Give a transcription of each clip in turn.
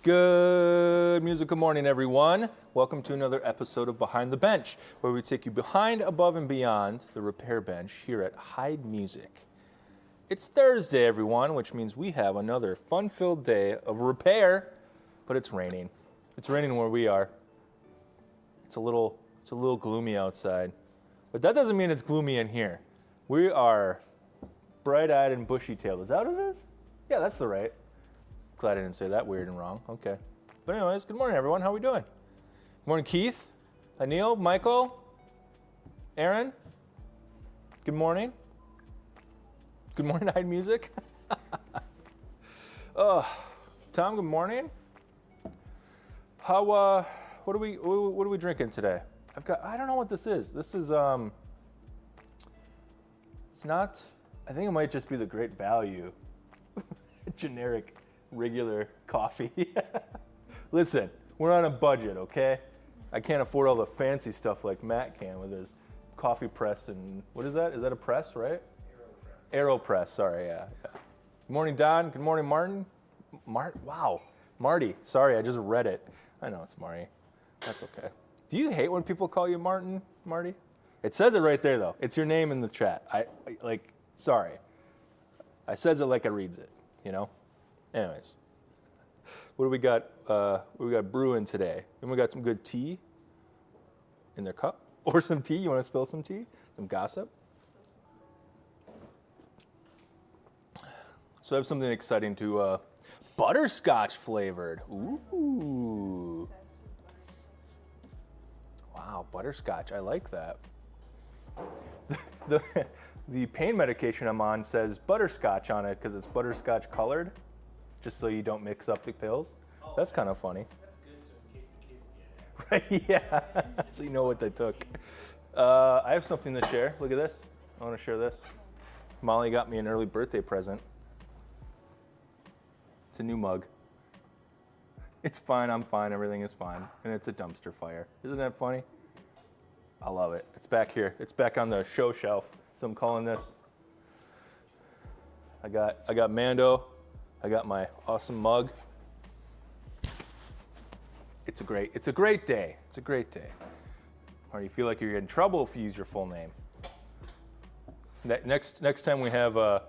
Good musical morning, everyone. Welcome to another episode of Behind the Bench, where we take you behind, above, and beyond the repair bench here at Heid Music. It's Thursday, everyone, which means we have another fun-filled day of repair, but it's raining. It's raining where we are. It's a little gloomy outside, but that doesn't mean it's gloomy in here. We are bright-eyed and bushy-tailed. Is that what it is? Yeah, that's the right. Glad I didn't say that weird and wrong. Okay. But anyways, good morning, everyone. How are we doing? Good morning, Keith, Anil, Michael, Aaron. Good morning. Good morning, Heid Music. Tom, good morning. How, what are we drinking today? I don't know what this is. This is, it's not, I think it might just be the Great Value. Generic, regular coffee. Listen, we're on a budget, okay? I can't afford all the fancy stuff like Matt can with his coffee press and, what is that? Is that a press, right? AeroPress, sorry, yeah. Good morning, Don. Good morning, Martin. Wow, Marty. Sorry, I just read it. I know it's Marty. That's okay. Do you hate when people call you Marty? It says it right there, though. It's your name in the chat. Sorry. I says it like I reads it, you know? Anyways, what do we got? We got brewing today. And we got some good tea in their cup. Or some tea. You want to spill some tea? Some gossip? So I have something exciting to butterscotch flavored. Ooh. Wow, butterscotch. I like that. The pain medication I'm on says butterscotch on it because it's butterscotch colored, just so you don't mix up the pills. Oh, that's kind of funny. That's good, so in case the kids get it. Right, yeah. So you know what they took. I have something to share. Look at this. I want to share this. Molly got me an early birthday present. It's a new mug. It's fine, I'm fine, everything is fine. And it's a dumpster fire. Isn't that funny? I love it. It's back here. It's back on the show shelf. So I'm calling this. I got Mando. I got my awesome mug. It's a great day. It's a great day. Or you feel like you're in trouble if you use your full name. Next time we have a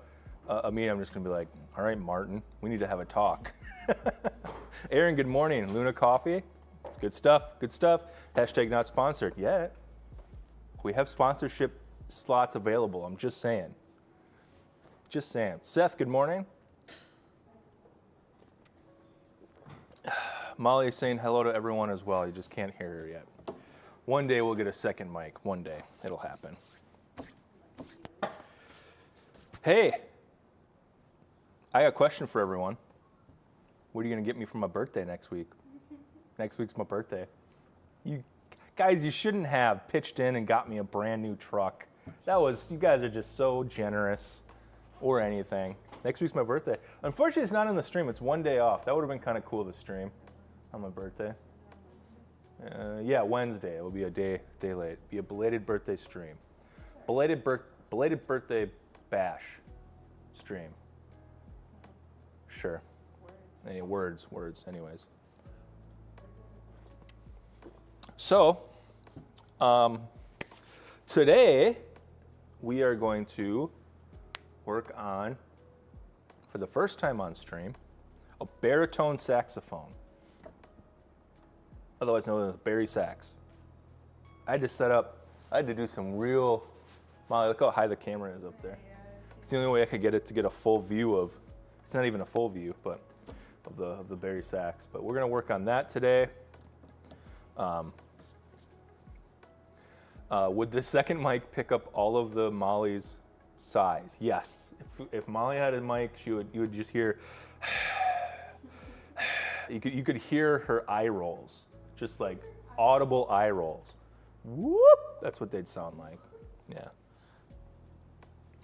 meeting, I'm just gonna be like, all right, Martin, we need to have a talk. Aaron, good morning. Luna Coffee. It's good stuff. Good stuff. Hashtag not sponsored yet. We have sponsorship slots available. I'm just saying. Just saying. Seth, good morning. Molly is saying hello to everyone as well. You just can't hear her yet. One day we'll get a second mic. One day. It'll happen. Hey, I got a question for everyone. What are you going to get me for my birthday next week? Next week's my birthday. You shouldn't have pitched in and got me a brand new truck. You guys are just so generous or anything. Next week's my birthday. Unfortunately, it's not in the stream. It's one day off. That would have been kind of cool to stream on my birthday. Yeah, Wednesday. It will be a day late. Be a belated birthday stream. Belated birthday bash stream. Sure. Any words, anyways. So, today we are going to work on, for the first time on stream, a baritone saxophone, otherwise known as Barry sax. I had to do some real, Molly, look how high the camera is up there. It's the only way I could get it to get a full view of, it's not even a full view, but of the Barry sax. But we're gonna work on that today. Would the second mic pick up all of the Molly's sighs? Yes. If Molly had a mic, you would just hear, you could hear her eye rolls, just like audible eye rolls. Whoop! That's what they'd sound like. Yeah.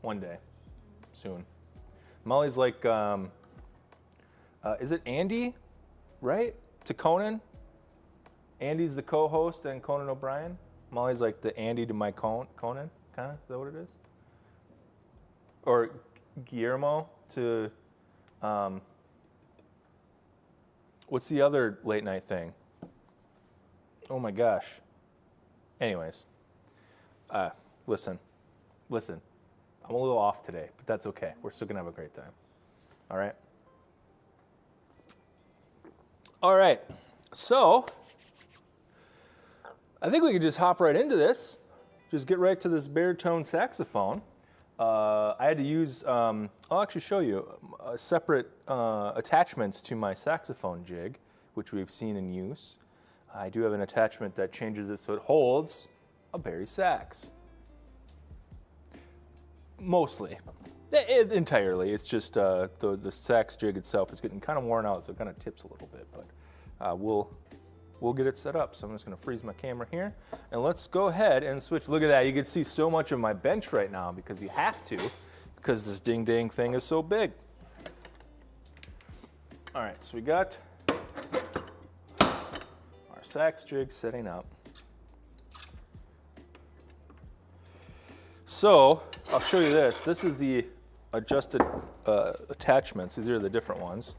One day, soon. Molly's like, is it Andy, right? To Conan? Andy's the co-host and Conan O'Brien. Molly's like the Andy to my Conan, kind of? Is that what it is? Or Guillermo to What's the other late night thing? Oh my gosh. Anyways, listen. I'm a little off today, but that's okay. We're still gonna have a great time. All right. All right. So I think we could just hop right into this. Just get right to this baritone saxophone. I had to use, I'll actually show you, separate attachments to my saxophone jig, which we've seen in use. I do have an attachment that changes it so it holds a bari sax. Mostly. Entirely. It's just the sax jig itself is getting kind of worn out, so it kind of tips a little bit, but we'll get it set up. So I'm just gonna freeze my camera here, and let's go ahead and switch. Look at that, you can see so much of my bench right now because you have to, because this ding dang thing is so big. All right, so we got our sax jig setting up. So I'll show you this. This is the adjusted attachments. These are the different ones.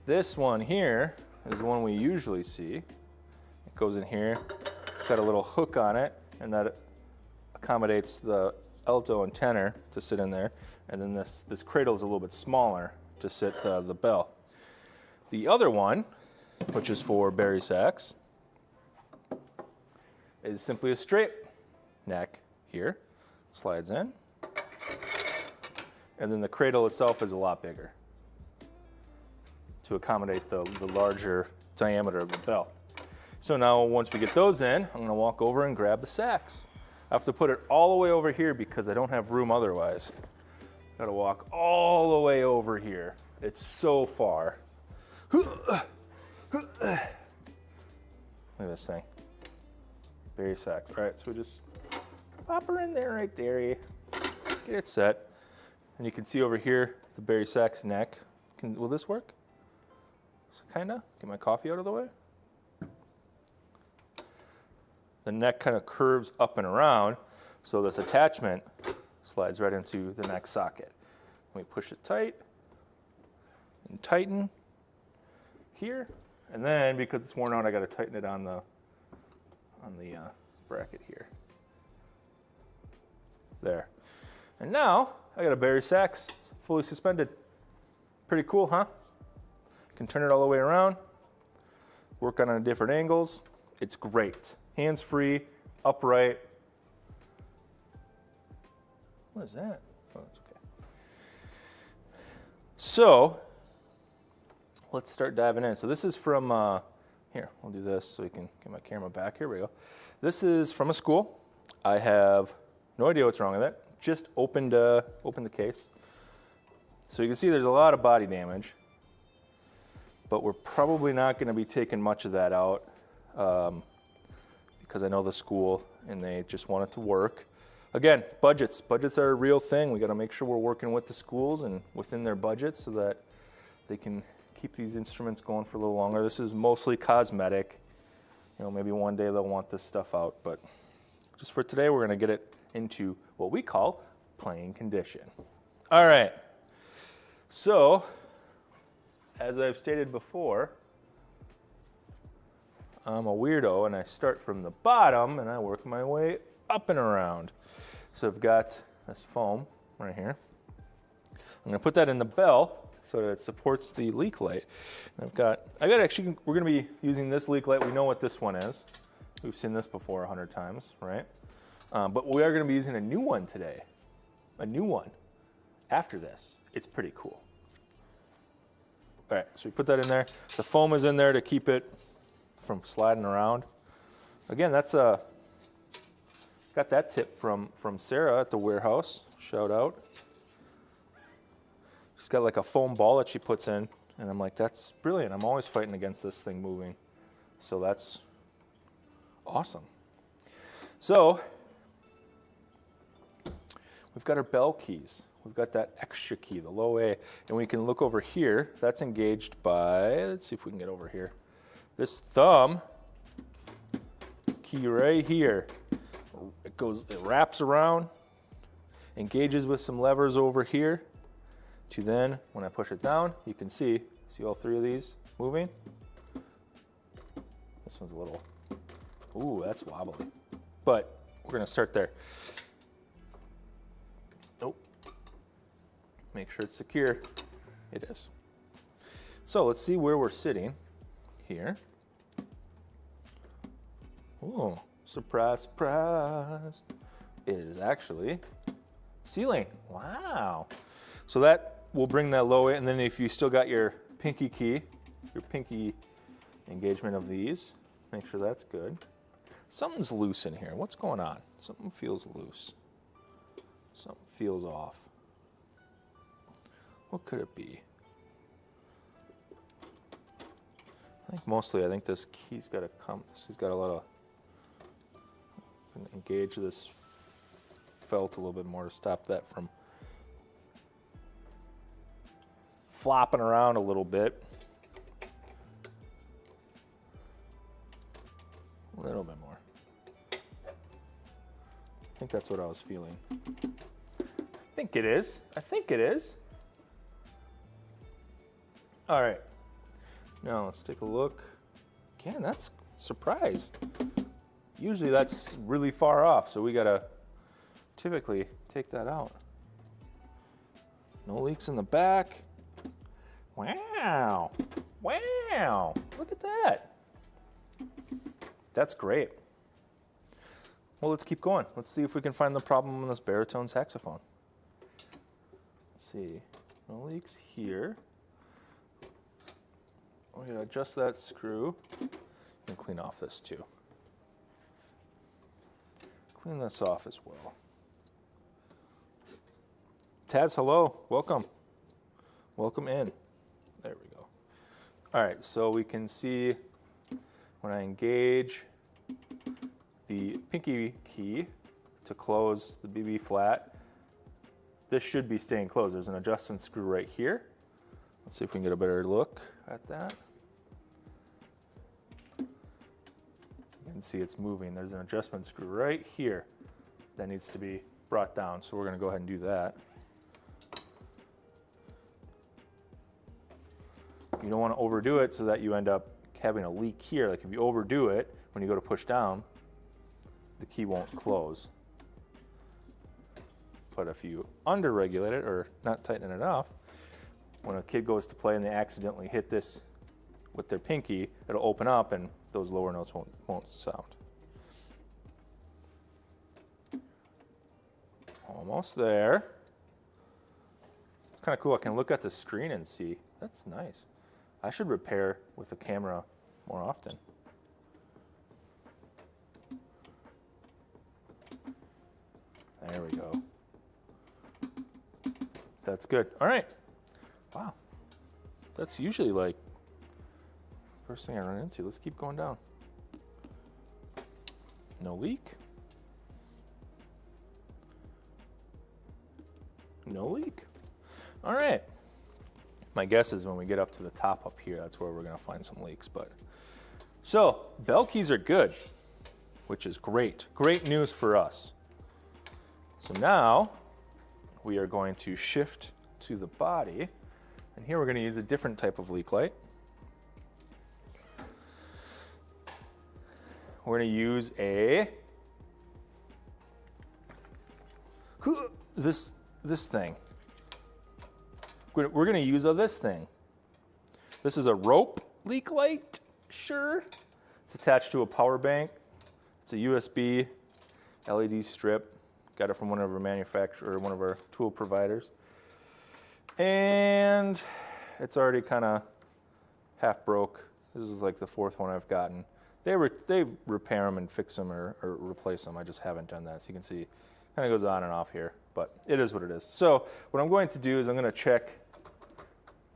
This one here is the one we usually see. It goes in here. It's got a little hook on it, and that accommodates the alto and tenor to sit in there. And then this cradle is a little bit smaller to sit the bell. The other one, which is for bari sax, is simply a straight neck here. Slides in. And then the cradle itself is a lot bigger to accommodate the larger diameter of the bell. So now once we get those in, I'm gonna walk over and grab the sax. I have to put it all the way over here because I don't have room otherwise. Gotta walk all the way over here. It's so far. Look at this thing. Bari sax. All right, so we just pop her in there right there. Get it set. And you can see over here the bari sax neck. Will this work? So kinda. Get my coffee out of the way. The neck kind of curves up and around, so this attachment slides right into the neck socket. We push it tight and tighten here, and then because it's worn out, I got to tighten it on the bracket here. There. And now I got a bari sax fully suspended. Pretty cool, huh? Can turn it all the way around, work on it at different angles. It's great. Hands-free, upright. What is that? Oh, that's okay. So let's start diving in. So this is from, here, we'll do this so we can get my camera back. Here we go. This is from a school. I have no idea what's wrong with it. Just opened the case. So you can see there's a lot of body damage, but we're probably not going to be taking much of that out because I know the school and they just want it to work. Again, budgets. Budgets are a real thing. We got to make sure we're working with the schools and within their budgets so that they can keep these instruments going for a little longer. This is mostly cosmetic. You know, maybe one day they'll want this stuff out, but just for today, we're going to get it into what we call playing condition. All right. So, as I've stated before, I'm a weirdo and I start from the bottom and I work my way up and around. So I've got this foam right here. I'm gonna put that in the bell so that it supports the leak light. And we're gonna be using this leak light. We know what this one is. We've seen this before 100 times, right? But we are gonna be using a new one today. A new one after this. It's pretty cool. All right, so we put that in there. The foam is in there to keep it from sliding around. Again, that's got that tip from Sarah at the warehouse. Shout out. She's got like a foam ball that she puts in, and I'm like, that's brilliant. I'm always fighting against this thing moving. So that's awesome. So we've got our bell keys. We've got that extra key, the low A, and we can look over here. That's engaged by, let's see if we can get over here. This thumb key right here. It wraps around, engages with some levers over here, to then, when I push it down, you can see all three of these moving? This one's a little, ooh, that's wobbly. But we're gonna start there. Nope. Make sure it's secure. It is. So let's see where we're sitting here. Ooh, surprise, surprise. It is actually ceiling. Wow. So that will bring that low in, and then if you still got your pinky key, your pinky engagement of these, make sure that's good. Something's loose in here. What's going on? Something feels loose. Something feels off. What could it be? I think mostly, I think this key's got to come. This has got a lot of, engage this felt a little bit more to stop that from flopping around a little bit. A little bit more. I think that's what I was feeling. I think it is. I think it is. All right. Now let's take a look. Again, that's surprise. Usually that's really far off, so we gotta typically take that out. No leaks in the back. Wow. Wow. Look at that. That's great. Well, let's keep going. Let's see if we can find the problem on this baritone saxophone. Let's see. No leaks here. We're going to adjust that screw and clean off this too. Clean this off as well. Taz, hello. Welcome. Welcome in. There we go. All right, so we can see when I engage the pinky key to close the BB flat, this should be staying closed. There's an adjustment screw right here. Let's see if we can get a better look at that. You can see it's moving. There's an adjustment screw right here that needs to be brought down. So we're going to go ahead and do that. You don't want to overdo it so that you end up having a leak here. Like if you overdo it, when you go to push down, the key won't close. But if you under-regulate it or not tighten it enough, when a kid goes to play and they accidentally hit this with their pinky, it'll open up and those lower notes won't sound. Almost there. It's kind of cool. I can look at the screen and see. That's nice. I should repair with the camera more often. There we go. That's good. All right. Wow. That's usually like first thing I run into. Let's keep going down. No leak. No leak. All right. My guess is when we get up to the top up here, that's where we're going to find some leaks. But so bell keys are good, which is great. Great news for us. So now we are going to shift to the body. And here we're going to use a different type of leak light. We're going to use this thing. We're going to use this thing. This is a rope leak light, sure. It's attached to a power bank. It's a USB LED strip. Got it from one of our manufacturers, one of our tool providers. And it's already kind of half broke. This is like the fourth one I've gotten. They repair them and fix them or replace them. I just haven't done that. So you can see it kind of goes on and off here, but it is what it is. So what I'm going to do is I'm going to check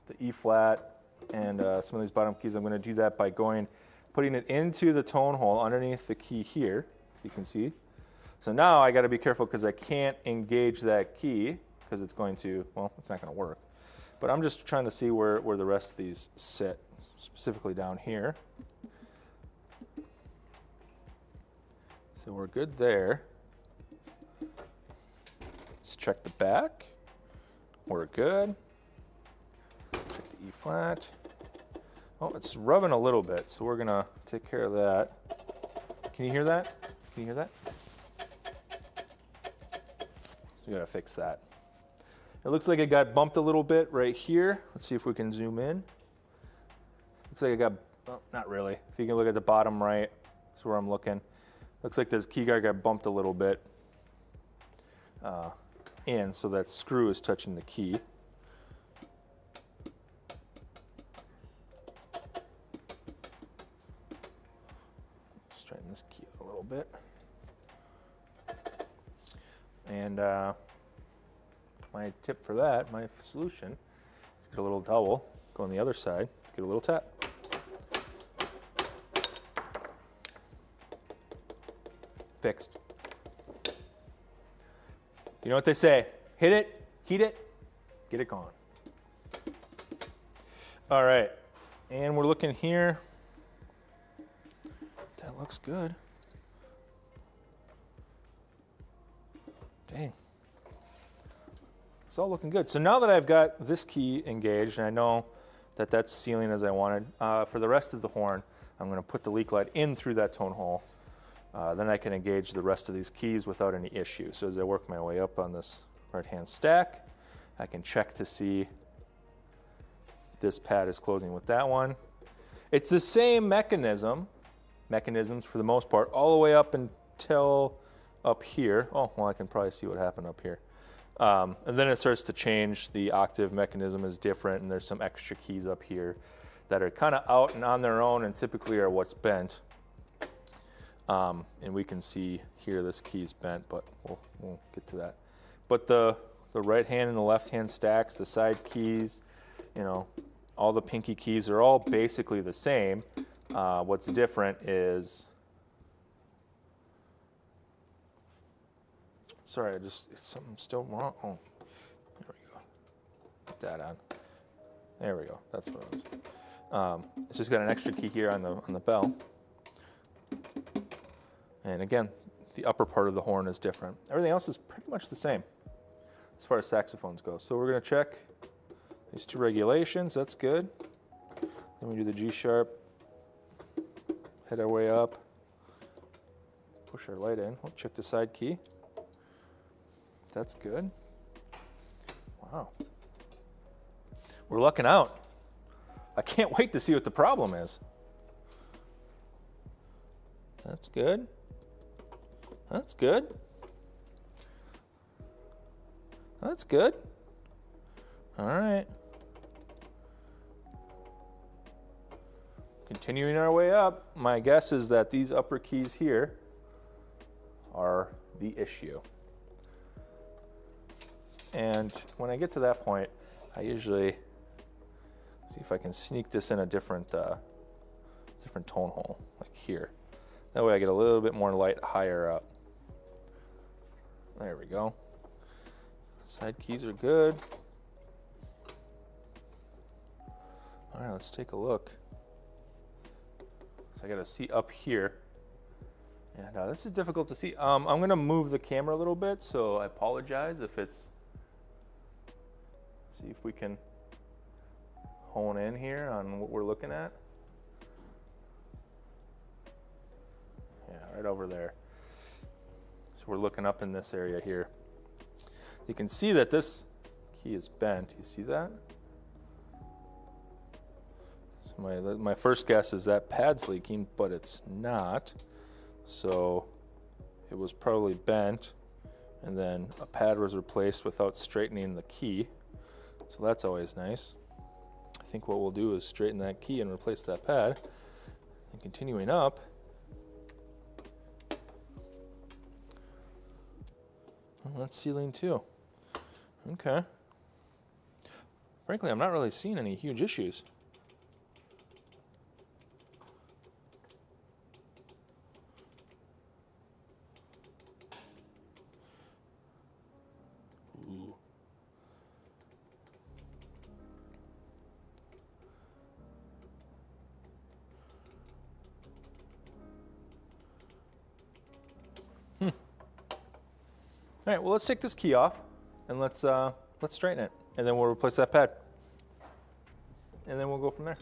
the E flat and some of these bottom keys. I'm going to do that by putting it into the tone hole underneath the key here, so you can see. So now I got to be careful because I can't engage that key because it's going to, well, it's not going to work. But I'm just trying to see where the rest of these sit, specifically down here. So we're good there. Let's check the back. We're good. E flat. Oh, it's rubbing a little bit, so we're gonna take care of that. Can you hear that? Can you hear that? So we gotta fix that. It looks like it got bumped a little bit right here. Let's see if we can zoom in. Looks like it got, well, not really. If you can look at the bottom right, that's where I'm looking. Looks like this key guard got bumped a little bit in, so that screw is touching the key. Straighten this key out a little bit. And my tip for that, my solution, is get a little towel, go on the other side, get a little tap. Fixed. You know what they say, hit it, heat it, get it gone. All right, and we're looking here. That looks good. Dang. It's all looking good. So now that I've got this key engaged, and I know that that's sealing as I wanted, for the rest of the horn, I'm going to put the leak light in through that tone hole. Then I can engage the rest of these keys without any issue. So as I work my way up on this right-hand stack, I can check to see this pad is closing with that one. It's the same mechanisms for the most part, all the way up until up here. Oh, well, I can probably see what happened up here. And then it starts to change. The octave mechanism is different, and there's some extra keys up here that are kind of out and on their own and typically are what's bent. And we can see here this key is bent, but we'll get to that. But the right hand and the left hand stacks, the side keys, you know, all the pinky keys are all basically the same. What's different is, sorry, something still wrong. Oh, there we go. Put that on. There we go. That's what it was. It's just got an extra key here on the bell. And again, the upper part of the horn is different. Everything else is pretty much the same as far as saxophones go. So we're going to check these two regulations. That's good. Then we do the G sharp, head our way up, push our light in. We'll check the side key. That's good. Wow. We're lucking out. I can't wait to see what the problem is. That's good. That's good. That's good. All right. Continuing our way up, my guess is that these upper keys here are the issue. And when I get to that point, I usually see if I can sneak this in a different tone hole, like here. That way I get a little bit more light higher up. There we go. Side keys are good. All right, let's take a look. So I got to see up here. And this is difficult to see. I'm going to move the camera a little bit, so I apologize if it's... See if we can hone in here on what we're looking at. Yeah, right over there. So we're looking up in this area here. You can see that this key is bent. You see that? So my first guess is that pad's leaking, but it's not. So it was probably bent, and then a pad was replaced without straightening the key. So that's always nice. I think what we'll do is straighten that key and replace that pad. And continuing up, well, that's sealing too. Okay. Frankly, I'm not really seeing any huge issues. Ooh. All right, well, let's take this key off and let's straighten it, and then we'll replace that pad. and then we'll go from there.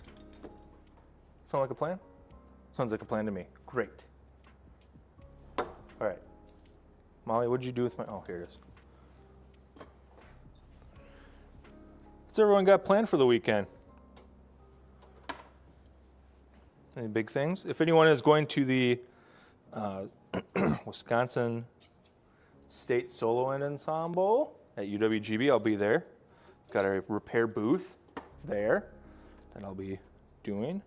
Sound like a plan? Sounds like a plan to me. Great. All right. Molly, what'd you do with my, oh, here it is. What's everyone got planned for the weekend? Any big things? If anyone is going to the Wisconsin State Solo and Ensemble at UWGB, I'll be there. Got a repair booth there that I'll be doing.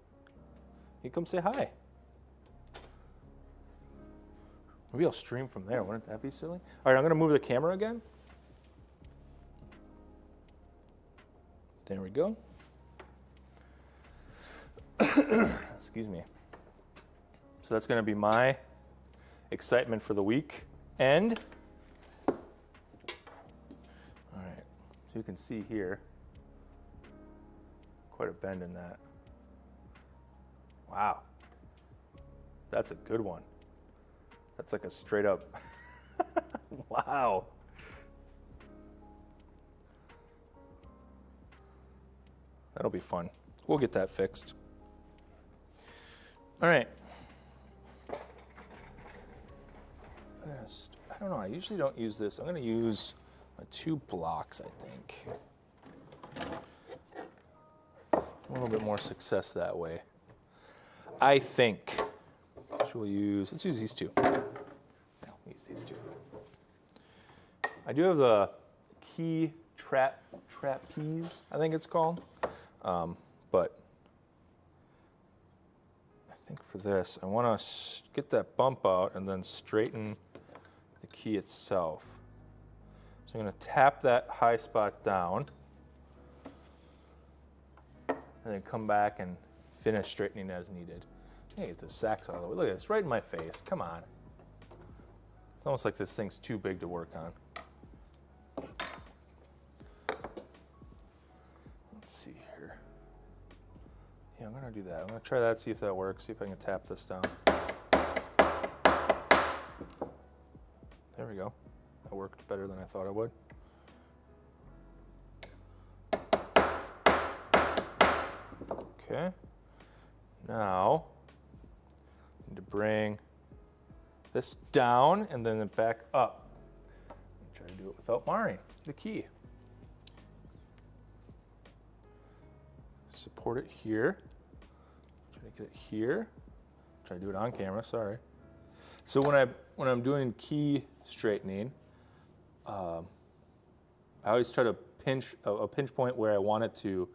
You come say hi. Maybe I'll stream from there. Wouldn't that be silly? All right, I'm going to move the camera again. There we go. Excuse me. So that's going to be my excitement for the week. And, all right, so you can see here, quite a bend in that. Wow. That's a good one. That's like a straight up, wow. That'll be fun. We'll get that fixed. All right. I don't know, I usually don't use this. I'm going to use my 2 blocks, I think. A little bit more success that way. I think. Let's use these 2. No, use these 2. I do have the key trapeze, I think it's called. But I think for this, I want to get that bump out and then straighten the key itself. So I'm going to tap that high spot down and then come back and finish straightening as needed. Hey, get the sacks out of the way. Look at this, right in my face. Come on. It's almost like this thing's too big to work on. Let's see here. Yeah, I'm going to do that. I'm going to try that, see if that works, see if I can tap this down. There we go. That worked better than I thought it would. Okay. Now, I need to bring this down and then back up. Try to do it without marring the key. Support it here. Try to get it here. Try to do it on camera, sorry. So when I'm doing key straightening, I always try to pinch a pinch point where I want it to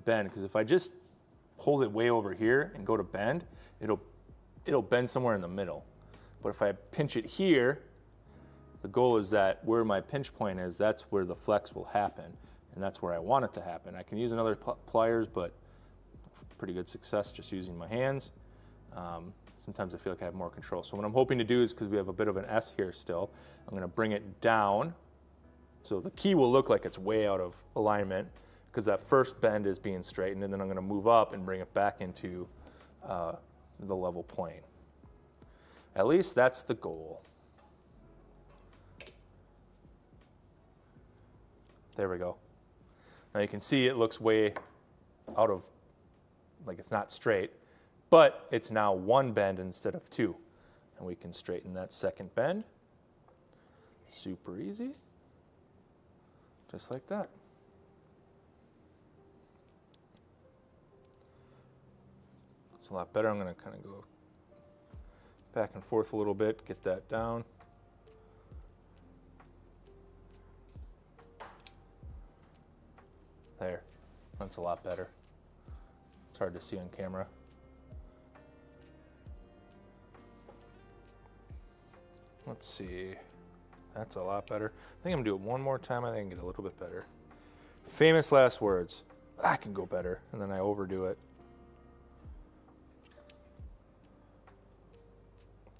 bend, because if I just hold it way over here and go to bend, it'll bend somewhere in the middle. But if I pinch it here, the goal is that where my pinch point is, that's where the flex will happen, and that's where I want it to happen. I can use another pliers, but pretty good success just using my hands. Sometimes I feel like I have more control. So what I'm hoping to do is, because we have a bit of an S here still, I'm going to bring it down. So the key will look like it's way out of alignment, because that first bend is being straightened, and then I'm going to move up and bring it back into the level plane. At least that's the goal. There we go. Now you can see it looks way out of, like it's not straight, but it's now 1 bend instead of 2. And we can straighten that second bend. Super easy. Just like that. It's a lot better. I'm going to kind of go back and forth a little bit, get that down. There. That's a lot better. It's hard to see on camera. Let's see. That's a lot better. I think I'm going to do it one more time. I think I can get a little bit better. Famous last words. I can go better. And then I overdo it.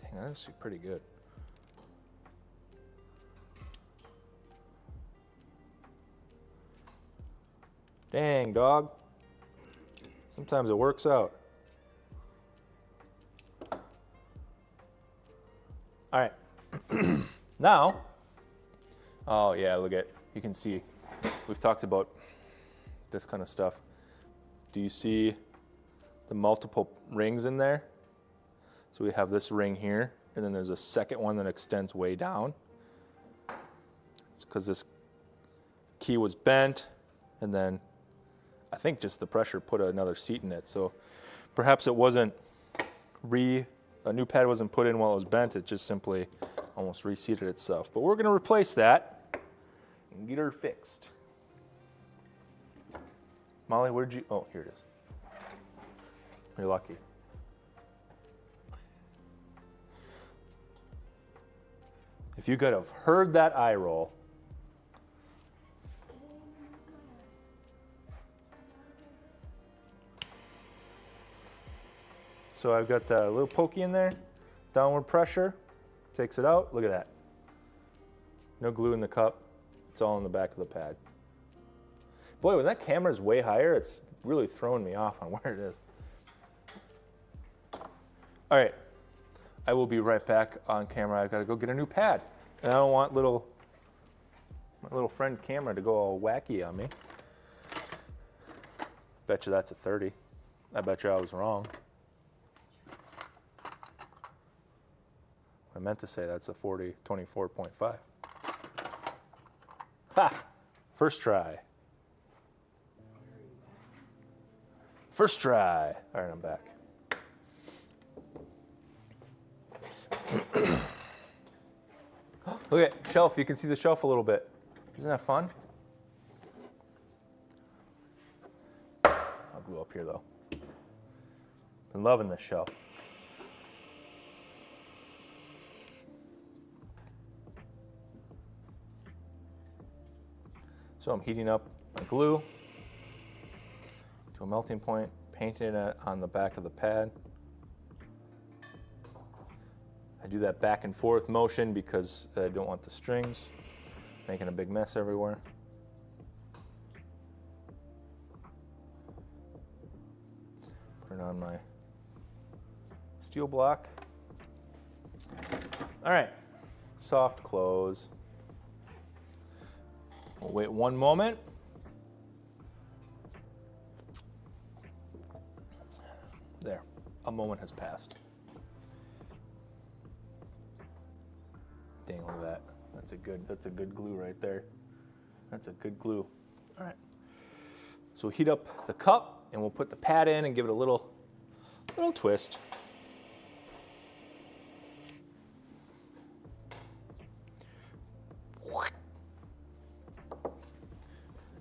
Dang, that's pretty good. Dang, dog. Sometimes it works out. All right. Now, oh yeah, look at, you can see, we've talked about this kind of stuff. Do you see the multiple rings in there? So we have this ring here, and then there's a second one that extends way down. It's because this key was bent, and then I think just the pressure put another seat in it. So perhaps it wasn't a new pad wasn't put in while it was bent, it just simply almost reseated itself. But we're gonna replace that and get her fixed. Molly, where'd you, oh, here it is. You're lucky. If you could have heard that eye roll. So I've got a little pokey in there, downward pressure, takes it out, look at that. No glue in the cup, it's all in the back of the pad. Boy, when that camera is way higher, it's really throwing me off on where it is. All right, I will be right back on camera. I've got to go get a new pad. And I don't want my little friend camera to go all wacky on me. Bet you that's a 30. I bet you I was wrong. I meant to say that's a 24.5. Ha! First try. First try. All right, I'm back. Look at shelf. You can see the shelf a little bit. Isn't that fun? I'll glue up here though. Been loving this shelf. So I'm heating up my glue to a melting point, painting it on the back of the pad. I do that back and forth motion because I don't want the strings making a big mess everywhere. Put it on my steel block. All right, soft close. We'll wait one moment. There, a moment has passed. Dang, look at that. That's a good glue right there. That's a good glue. All right. So we'll heat up the cup and we'll put the pad in and give it a little twist.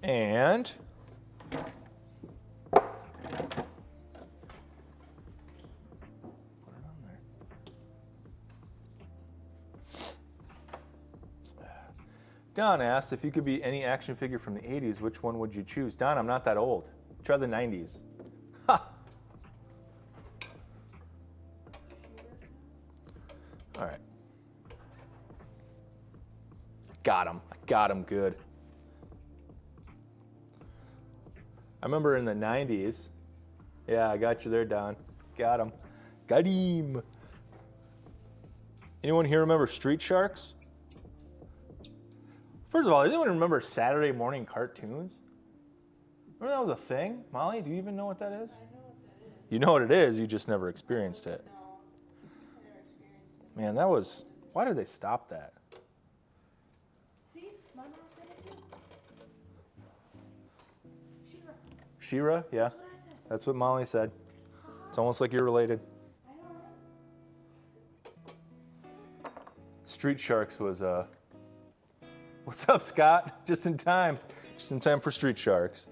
And put it on there. Don asks, if you could be any action figure from the 80s, which one would you choose? Don, I'm not that old. Try the 90s. Ha! All right. Got him. I got him good. I remember in the 90s. Yeah, I got you there, Don. Got him. Got him. Anyone here remember Street Sharks? First of all, does anyone remember Saturday morning cartoons? Remember that was a thing? Molly, do you even know what that is? I know what that is. You know what it is, you just never experienced it. No, never experienced it. Man, that was, why did they stop that? See, my mom said it too. She-Ra. She-Ra? Yeah, That's what I said. that's what Molly said. It's almost like you're related. I know. Street Sharks was, what's up, Scott? Just in time for Street Sharks.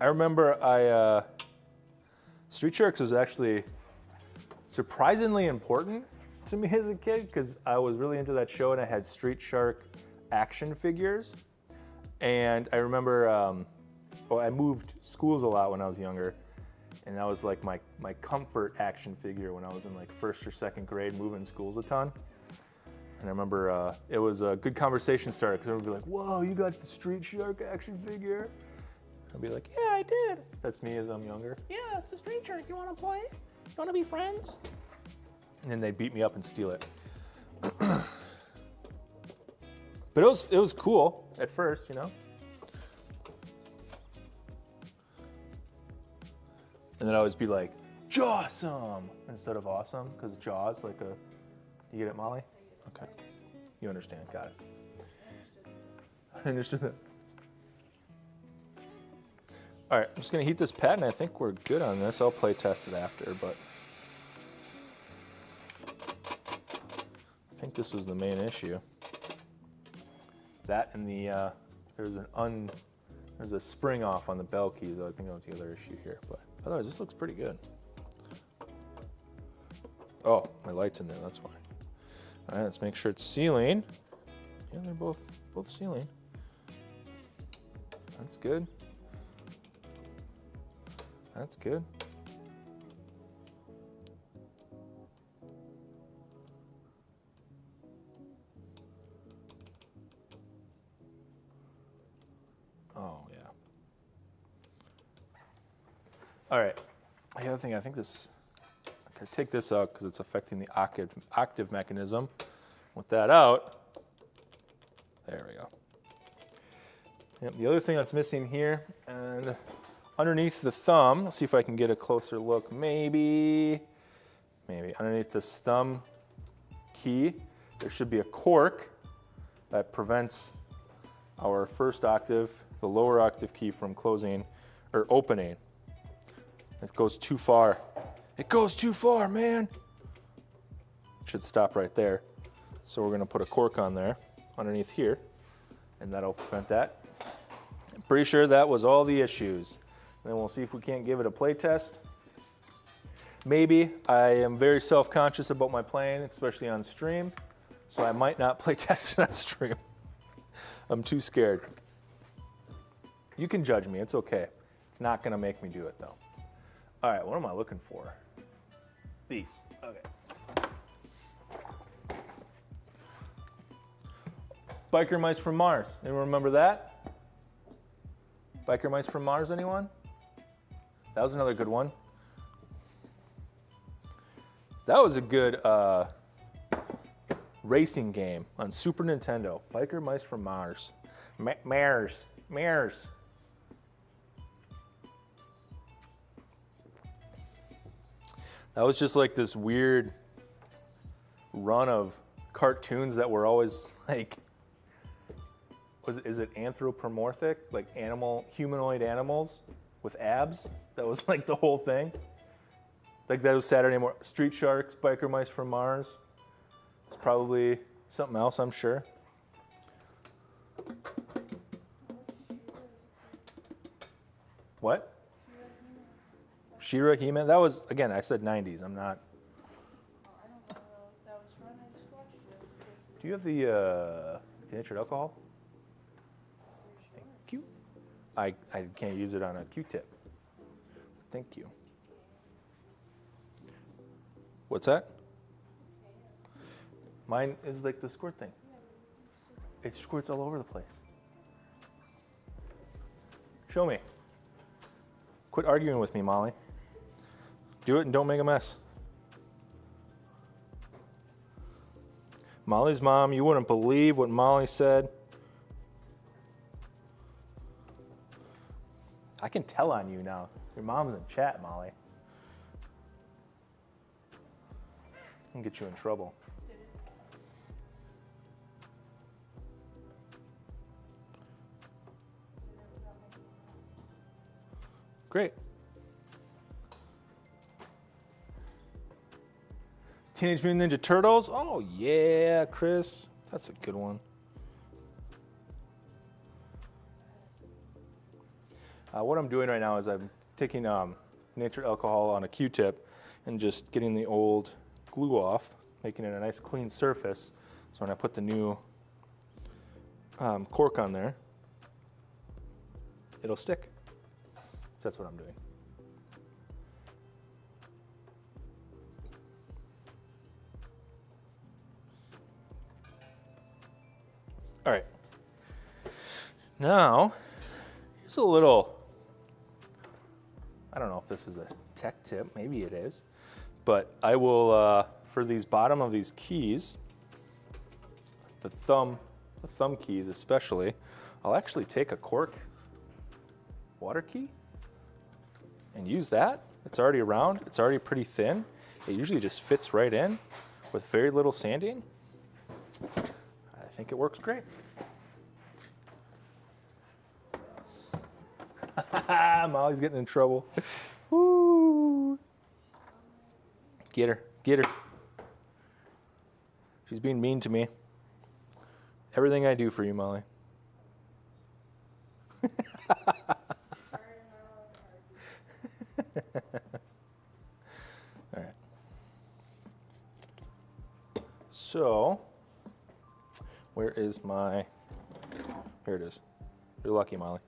I remember Street Sharks was actually surprisingly important to me as a kid because I was really into that show and I had Street Shark action figures. And I remember, I moved schools a lot when I was younger, and that was like my comfort action figure when I was in like first or second grade, moving schools a ton. And I remember it was a good conversation starter because everyone would be like, "Whoa, you got the Street Shark action figure?" I'd be like, "Yeah, I did." That's me as I'm younger. "Yeah, it's a Street Shark. You want to play? You want to be friends?" And then they'd beat me up and steal it. But it was cool at first, you know. And then I always be like, Jawsome, instead of awesome, because Jaws, like a, you get it, Molly? Okay. You understand, got it. I understood that. All right, I'm just gonna heat this pad, and I think we're good on this. I'll play test it after, but I think this was the main issue. That and the, there's a spring off on the bell keys, though I think that was the other issue here, but otherwise this looks pretty good. Oh, my light's in there, that's why. All right, let's make sure it's sealing. Yeah, they're both sealing. That's good. That's good. Oh, yeah. All right. The other thing, I think this, I take this out because it's affecting the octave mechanism. With that out, there we go. Yep, the other thing that's missing here, and underneath the thumb, let's see if I can get a closer look. Maybe underneath this thumb key, there should be a cork that prevents our first octave, the lower octave key, from closing or opening. It goes too far. It goes too far, man. It should stop right there. So we're gonna put a cork on there underneath here, and that'll prevent that. I'm pretty sure that was all the issues. And then we'll see if we can't give it a play test. Maybe. I am very self-conscious about my playing, especially on stream, so I might not play test it on stream. I'm too scared. You can judge me, it's okay. It's not gonna make me do it though. All right, what am I looking for? These, okay. Biker Mice from Mars, anyone remember that? Biker Mice from Mars, anyone? That was another good one. That was a good racing game on Super Nintendo. Biker Mice from Mars. Mars. That was just like this weird run of cartoons that were always like, is it anthropomorphic? Like humanoid animals with abs? That was like the whole thing. Like that was Saturday morning. Street Sharks, Biker Mice from Mars. It's probably something else, I'm sure. What? She-Ra, He-Man? That was, again, I said 90s. I'm not. I don't know that was fun. I just watched it as a kid. Do you have the denatured alcohol? Thank you. I can't use it on a Q-tip. Thank you. What's that? Mine is like the squirt thing. It squirts all over the place. Show me. Quit arguing with me, Molly. Do it and don't make a mess. Molly's mom, you wouldn't believe what Molly said. I can tell on you now. Your mom's in chat, Molly. I can get you in trouble. Great. Teenage Mutant Ninja Turtles. Oh, yeah, Chris. That's a good one. What I'm doing right now is I'm taking natured alcohol on a Q-tip and just getting the old glue off, making it a nice clean surface. So when I put the new cork on there, it'll stick. So that's what I'm doing. All right. Now, here's a little, I don't know if this is a tech tip, maybe it is, but I will, for these bottom of these keys, the thumb keys especially, I'll actually take a cork water key and use that It's already around. It's already pretty thin. It usually just fits right in with very little sanding. I think it works great. Molly's getting in trouble. Woo. Get her. Get her. She's being mean to me. Everything I do for you, Molly. All right. So, where is my... Here it is. You're lucky, Molly.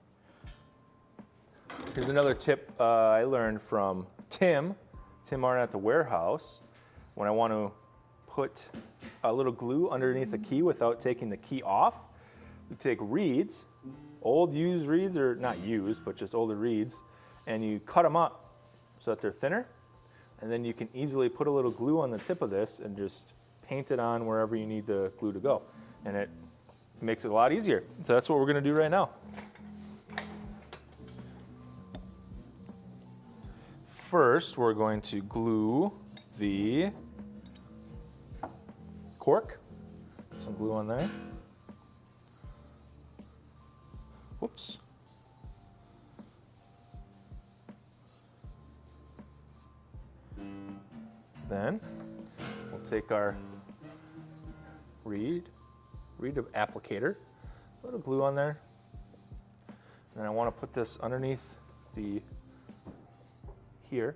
Here's another tip I learned from Tim Martin at the warehouse. When I want to put a little glue underneath the key without taking the key off, you take reeds, old used reeds, or not used, but just older reeds, and you cut them up so that they're thinner, and then you can easily put a little glue on the tip of this and just paint it on wherever you need the glue to go. And it makes it a lot easier. So that's what we're going to do right now. First, we're going to glue the cork. Some glue on there. Whoops. Then we'll take our reed applicator, a little glue on there. And then I want to put this underneath here,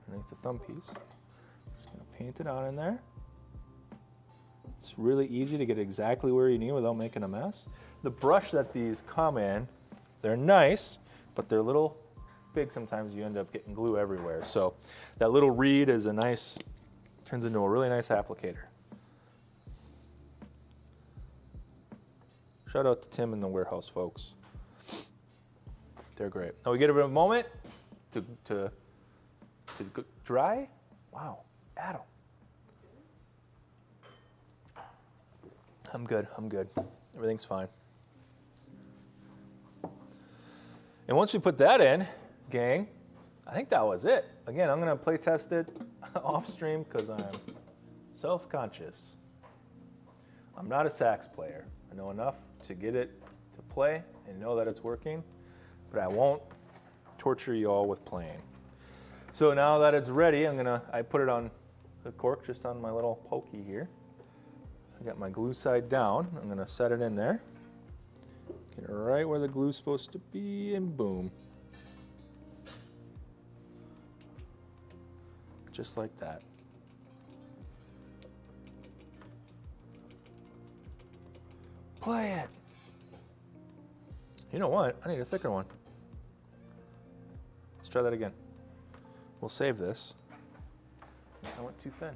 underneath the thumb piece. Just going to paint it on in there. It's really easy to get exactly where you need without making a mess. The brush that these come in, they're nice, but they're a little big. Sometimes you end up getting glue everywhere. So that little reed is turns into a really nice applicator. Shout out to Tim and the warehouse folks. They're great. Now we give it a moment to dry. Wow, Adam. I'm good. Everything's fine. And once we put that in, gang, I think that was it. Again, I'm going to play test it off stream because I'm self-conscious. I'm not a sax player. I know enough to get it to play and know that it's working, but I won't torture you all with playing. So now that it's ready, I put it on the cork just on my little pokey here. I got my glue side down. I'm going to set it in there. Get it right where the glue's supposed to be, and boom. Just like that. Play it. You know what? I need a thicker one. Let's try that again. We'll save this. I went too thin.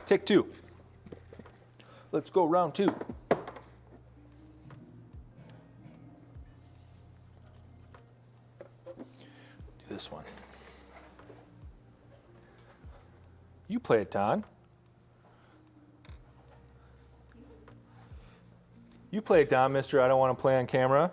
Take two. Let's go round two. Do this one. You play it, Don. You play it, Don, mister. I don't want to play on camera.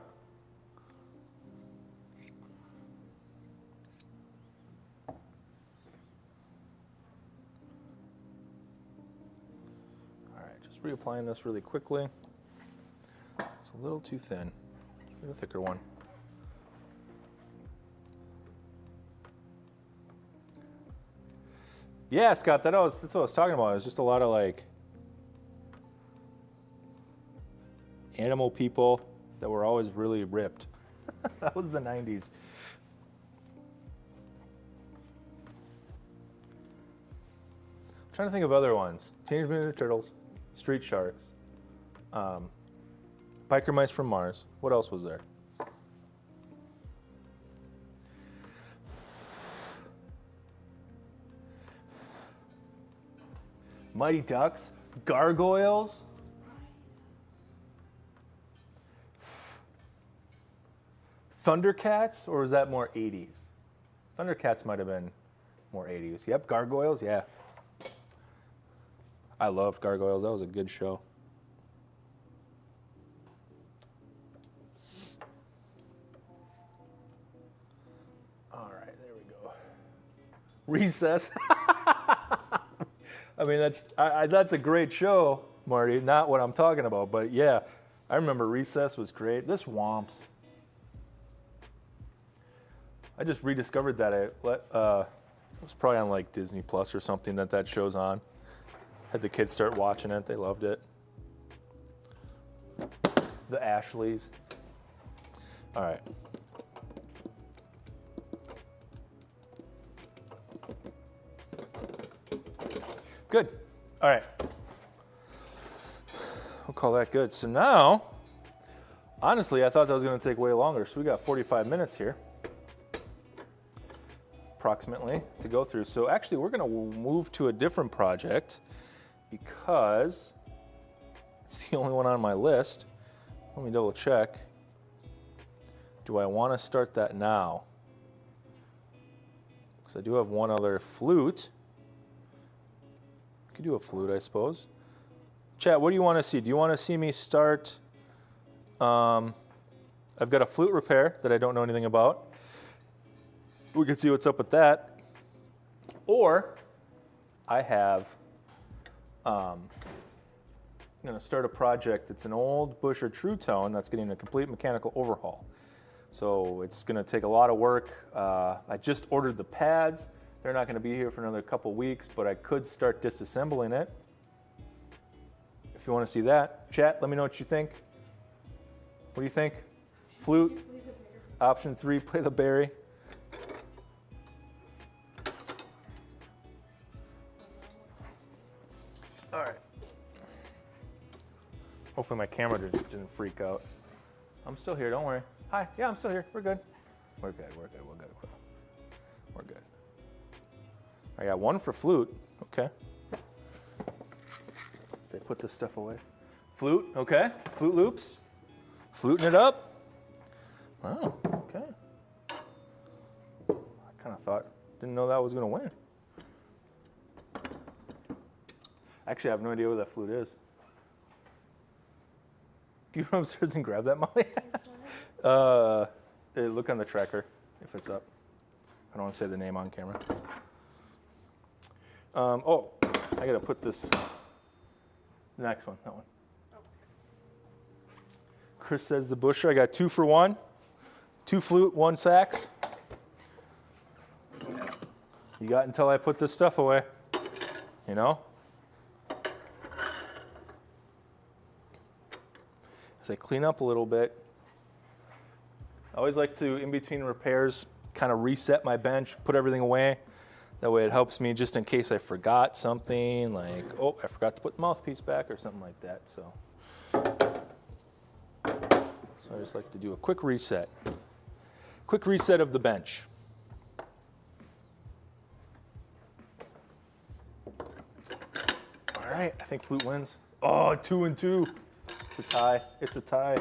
Reapplying this really quickly. It's a little too thin. Get a thicker one. Yeah, Scott, that's what I was talking about. It was just a lot of like animal people that were always really ripped. That was the 90s. I'm trying to think of other ones. Teenage Mutant Ninja Turtles. Street Sharks, Biker Mice from Mars. What else was there? Mighty Ducks, Gargoyles. Thundercats, or was that more 80s? Thundercats might have been more 80s. Yep, Gargoyles, yeah. I loved Gargoyles. That was a good show. All right, there we Recess. I mean, that's a great show, Marty. Not what I'm talking about, but yeah, I remember Recess was great. This Womps. I just rediscovered that. It was probably on like Disney Plus or something that show's on. Had the kids start watching it. They loved it. The Ashleys. All right. Good. All right. We'll call that good. So now, honestly, I thought that was going to take way longer. So we got 45 minutes here, approximately, to go through. So actually, we're going to move to a different project because it's the only one on my list. Let me double check. Do I want to start that now? Because I do have one other flute. Could do a flute, I suppose. Chat, what do you want to see? Do you want to see me start? I've got a flute repair that I don't know anything about. We can see what's up with that. Or I have, I'm going to start a project. It's an old Busher True Tone that's getting a complete mechanical overhaul. So it's going to take a lot of work. I just ordered the pads. They're not going to be here for another couple weeks, but I could start disassembling it. If you want to see that, chat, let me know what you think. What do you think? Flute, option 3, play the Barry. All right. Hopefully my camera didn't freak out. I'm still here, don't worry. Hi, yeah, I'm still here. We're good. We're good. I got one for flute. Okay. Say put this stuff away. Flute, okay. Flute loops. Fluting it up. Oh, okay. I kind of didn't know that was going to win. Actually, I have no idea what that flute is. Can you run upstairs and grab that, Molly? Look on the tracker if it's up. I don't want to say the name on camera. I got to put this, the next one, that one. Chris says the Busher. I got 2 for 1. 2 flute, 1 sax. You got until I put this stuff away, you know? As I clean up a little bit, I always like to, in between repairs, kind of reset my bench, put everything away. That way it helps me just in case I forgot something, like, oh, I forgot to put the mouthpiece back or something like that. So I just like to do a quick reset. Quick reset of the bench. All right, I think flute wins. Oh, 2 and 2. It's a tie. It's a tie.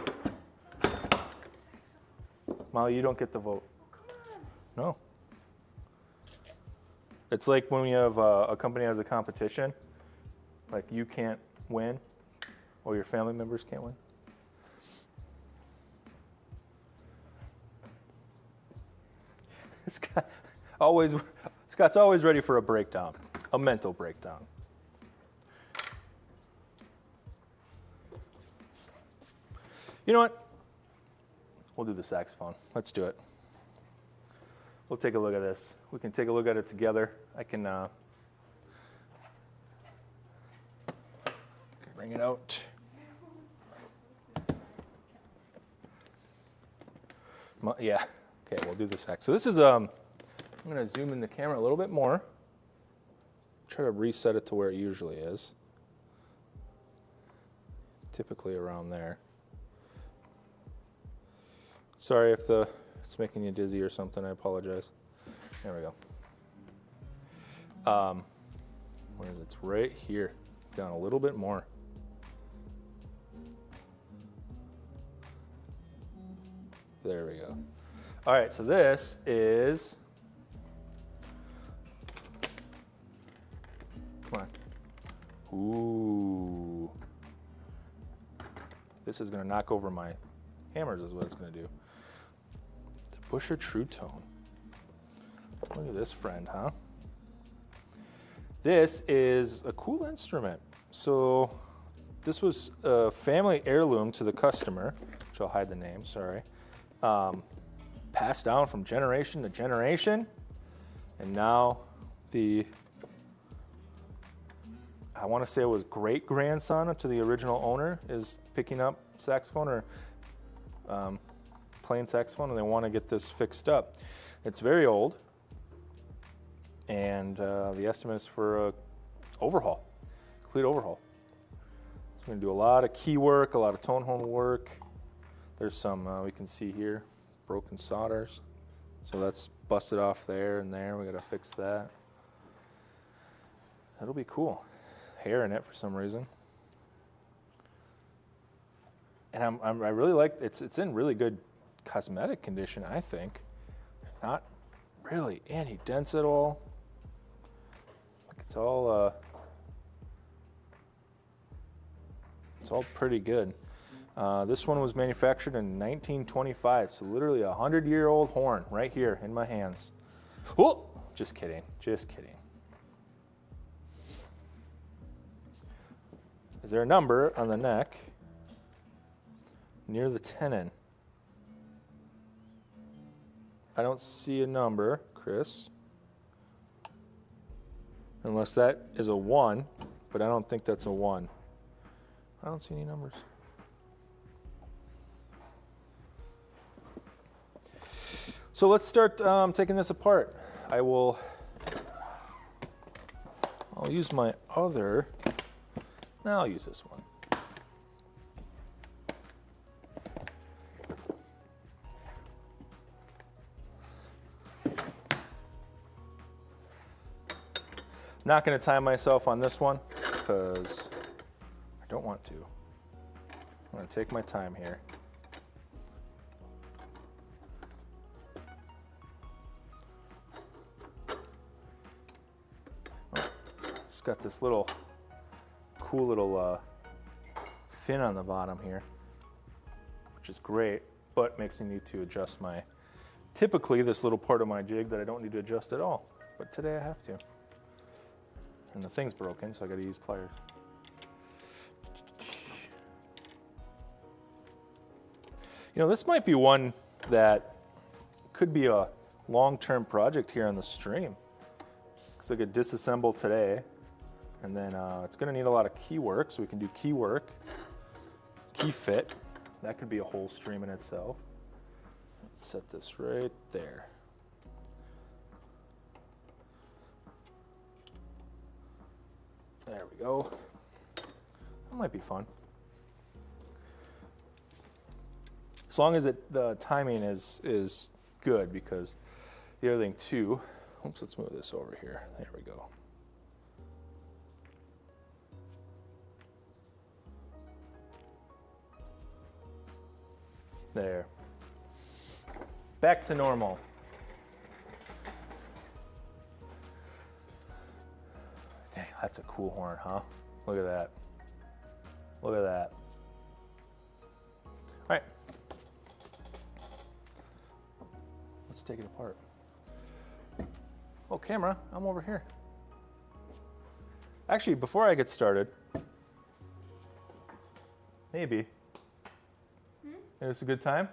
Molly, you don't get the vote. No. It's like when we have a company has a competition, like you can't win, or your family members can't win. Scott's always ready for a breakdown, a mental breakdown. You know what? We'll do the saxophone. Let's do it. We'll take a look at this. We can take a look at it together. I can bring it out. Yeah. Okay, we'll do the sax. So this is I'm going to zoom in the camera a little bit more. Try to reset it to where it usually is. Typically around there. Sorry if it's making you dizzy or something. I apologize. There we go. Where is it? It's right here. Down a little bit more. There we go. All right, so this is, come on. Ooh. This is going to knock over my hammers is what it's going to do. The Busher True Tone. Look at this friend, huh? This is a cool instrument. So this was a family heirloom to the customer, which I'll hide the name, sorry. Passed down from generation to generation. And now I want to say it was great-grandson to the original owner is picking up saxophone or playing saxophone, and they want to get this fixed up. It's very old, and the estimate is for a overhaul, complete overhaul. So we're going to do a lot of key work, a lot of tone home work. There's some, we can see here, broken solders. So that's busted off there and there. We got to fix that. That'll be cool. Hair in it for some reason. And I really like it's in really good cosmetic condition, I think. Not really any dents at all. It's all pretty good. This one was manufactured in 1925, so literally a 100-year-old horn right here in my hands. Oh, just kidding, just kidding. Is there a number on the neck near the tenon? I don't see a number, Chris. Unless that is a 1, but I don't think that's a 1. I don't see any numbers. So let's start taking this apart. I'll use my other, no, I'll use this one. Not going to time myself on this one because I don't want to. I'm going to take my time here. It's got this little cool little fin on the bottom here, which is great, but makes me need to adjust my, typically this little part of my jig that I don't need to adjust at all, but today I have to. And the thing's broken, so I gotta use pliers. You know, this might be one that could be a long-term project here on the stream. Looks like a disassemble today, and then it's gonna need a lot of key work, so we can do key work, key fit. That could be a whole stream in itself. Let's set this right there. There we go. That might be fun. As long as the timing is good, because the other thing too, oops, let's move this over here. There we go. There. Back to normal. Dang, that's a cool horn, huh? Look at that. Look at that. All right. Let's take it apart. Oh, camera, I'm over here. Actually, before I get started, maybe it's a good time.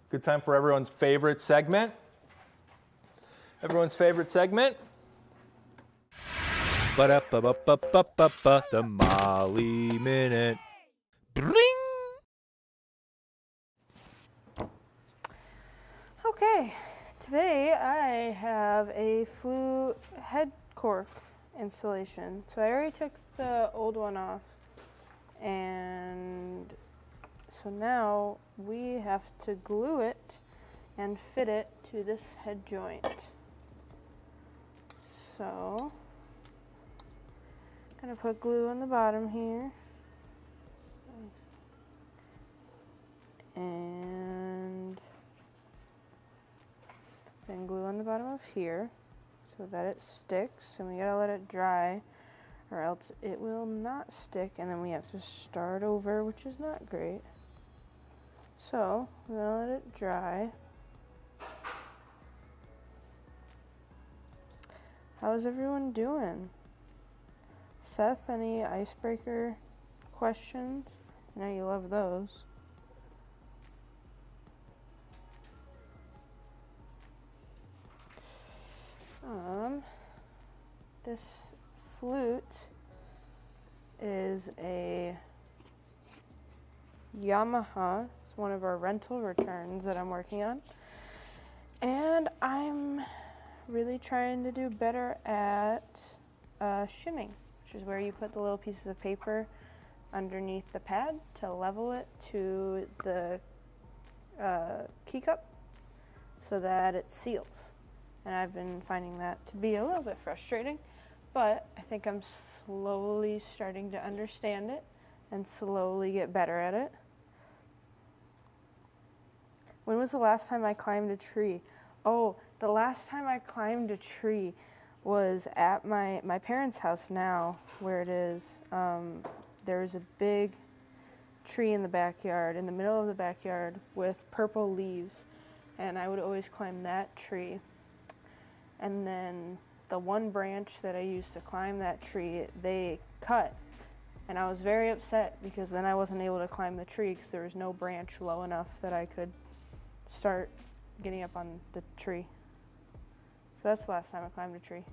Good time for everyone's favorite segment. Everyone's favorite segment. Ba-da-ba-ba-ba-ba-ba, the Molly Minute. Bring! Okay, today I have a flue head cork installation. So I already took the old one off, and so now we have to glue it and fit it to this head joint. So gonna put glue on the bottom here, and then glue on the bottom of here so that it sticks, and we gotta let it dry or else it will not stick, and then we have to start over, which is not great. So we're gonna let it dry. How's everyone doing? Seth, any icebreaker questions? I know you love those. This flute is a Yamaha. It's one of our rental returns that I'm working on. And I'm really trying to do better at shimming, which is where you put the little pieces of paper underneath the pad to level it to the key cup so that it seals. And I've been finding that to be a little bit frustrating, but I think I'm slowly starting to understand it and slowly get better at it. When was the last time I climbed a tree? Oh, the last time I climbed a tree was at my parents' house now, where it is. There's a big tree in the backyard, in the middle of the backyard, with purple leaves, and I would always climb that tree. And then the one branch that I used to climb that tree, they cut, and I was very upset because then I wasn't able to climb the tree because there was no branch low enough that I could start getting up on the tree. So that's the last time I climbed a tree.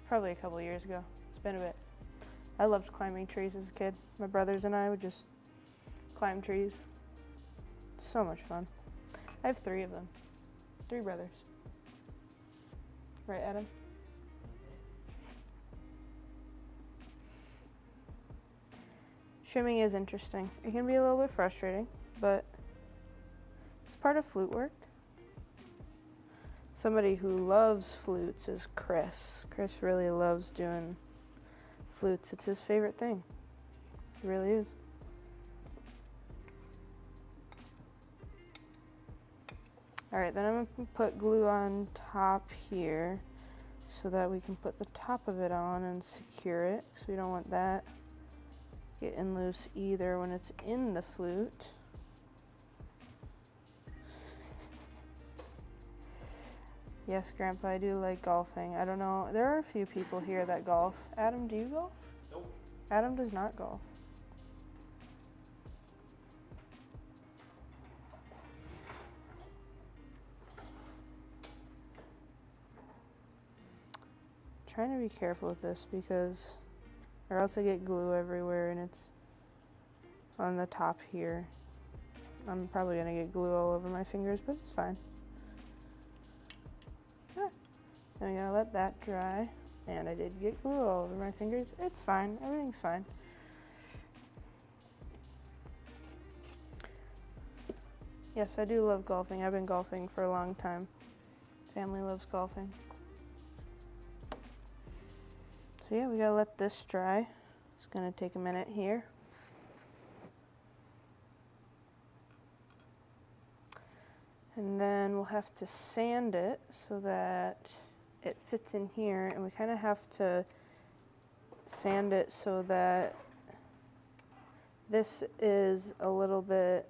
Probably a couple of years ago. It's been a bit. I loved climbing trees as a kid. My brothers and I would just climb trees. So much fun. I have 3 of them. 3 brothers. Right, Adam? Shimming is interesting. It can be a little bit frustrating, but it's part of flute work. Somebody who loves flutes is Chris. Chris really loves doing flutes. It's his favorite thing. It really is. All right, then I'm going to put glue on top here so that we can put the top of it on and secure it, because we don't want that getting loose either when it's in the flute. Yes, Grandpa, I do like golfing. I don't know, there are a few people here that golf. Adam, do you golf? Nope. Adam does not golf. Trying to be careful with this because, or else I get glue everywhere and it's on the top here. I'm probably gonna get glue all over my fingers, but it's fine. Then we gotta let that dry. And I did get glue all over my fingers. It's fine, everything's fine. Yes, I do love golfing. I've been golfing for a long time. Family loves golfing. So yeah, we gotta let this dry. It's gonna take a minute here. And then we'll have to sand it so that it fits in here, and we kind of have to sand it so that this is a little bit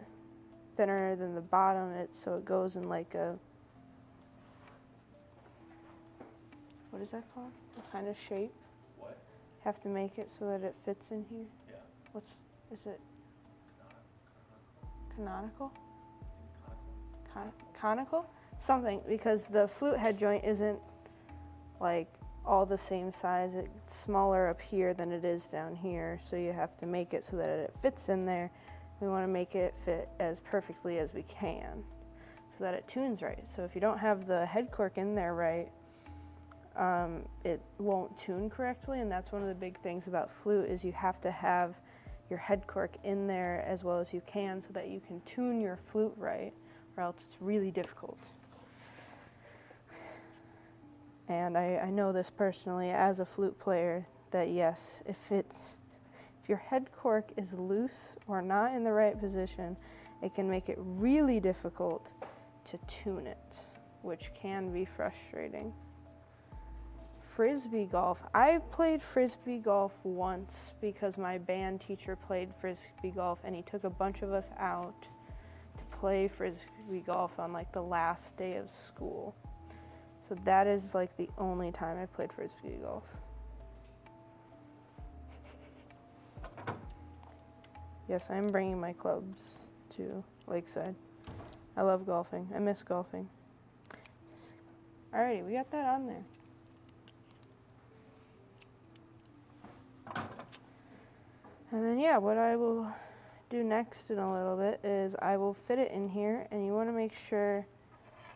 thinner than the bottom, so it goes in like a, what is that called? What kind of shape? What? Have to make it so that it fits in here. Yeah. Is it canonical? Conical? Something, because the flute head joint isn't like all the same size. It's smaller up here than it is down here, so you have to make it so that it fits in there. We want to make it fit as perfectly as we can so that it tunes right. So if you don't have the head cork in there right, it won't tune correctly, and that's one of the big things about flute is you have to have your head cork in there as well as you can so that you can tune your flute right, or else it's really difficult. And I know this personally as a flute player, that yes, if your head cork is loose or not in the right position, it can make it really difficult to tune it, which can be frustrating. Frisbee golf. I've played frisbee golf once because my band teacher played frisbee golf and he took a bunch of us out to play frisbee golf on like the last day of school. So that is like the only time I've played Frisbee golf. Yes, I'm bringing my clubs to Lakeside. I love golfing. I miss golfing. Alrighty, we got that on there. And then yeah, what I will do next in a little bit is I will fit it in here, and you want to make sure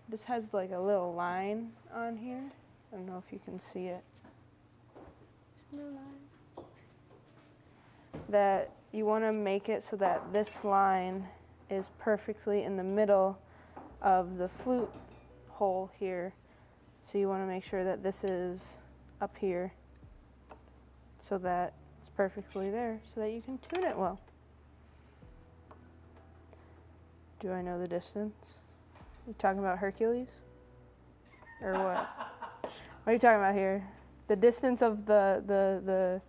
this has like a little line on here. I don't know if you can see it. That you want to make it so that this line is perfectly in the middle of the flute hole here. So you want to make sure that this is up here so that it's perfectly there so that you can tune it well. Do I know the distance? You talking about Hercules? Or what? What are you talking about here? The distance of the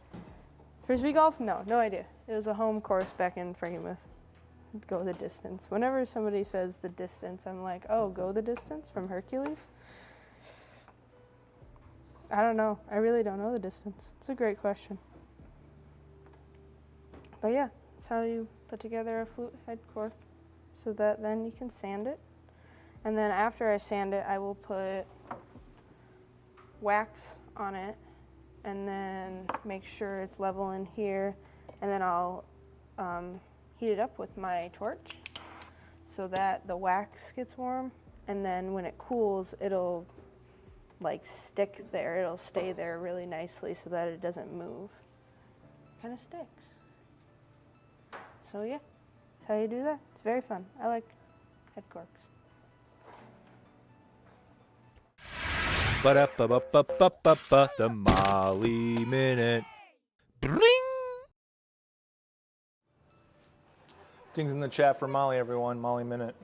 Frisbee golf? No idea. It was a home course back in Frankenmuth. Go the distance. Whenever somebody says the distance, I'm like, oh, go the distance from Hercules? I don't know. I really don't know the distance. It's a great question. But yeah, that's how you put together a flute head cork so that then you can sand it. And then after I sand it, I will put wax on it and then make sure it's level in here. And then I'll heat it up with my torch so that the wax gets warm. And then when it cools, it'll like stick there. It'll stay there really nicely so that it doesn't move. Kind of sticks. So yeah, that's how you do that. It's very fun. I like head corks. Ba-da-ba-ba-ba-ba-ba, the Molly Minute. Bring! Things in the chat for Molly, everyone. Molly Minute.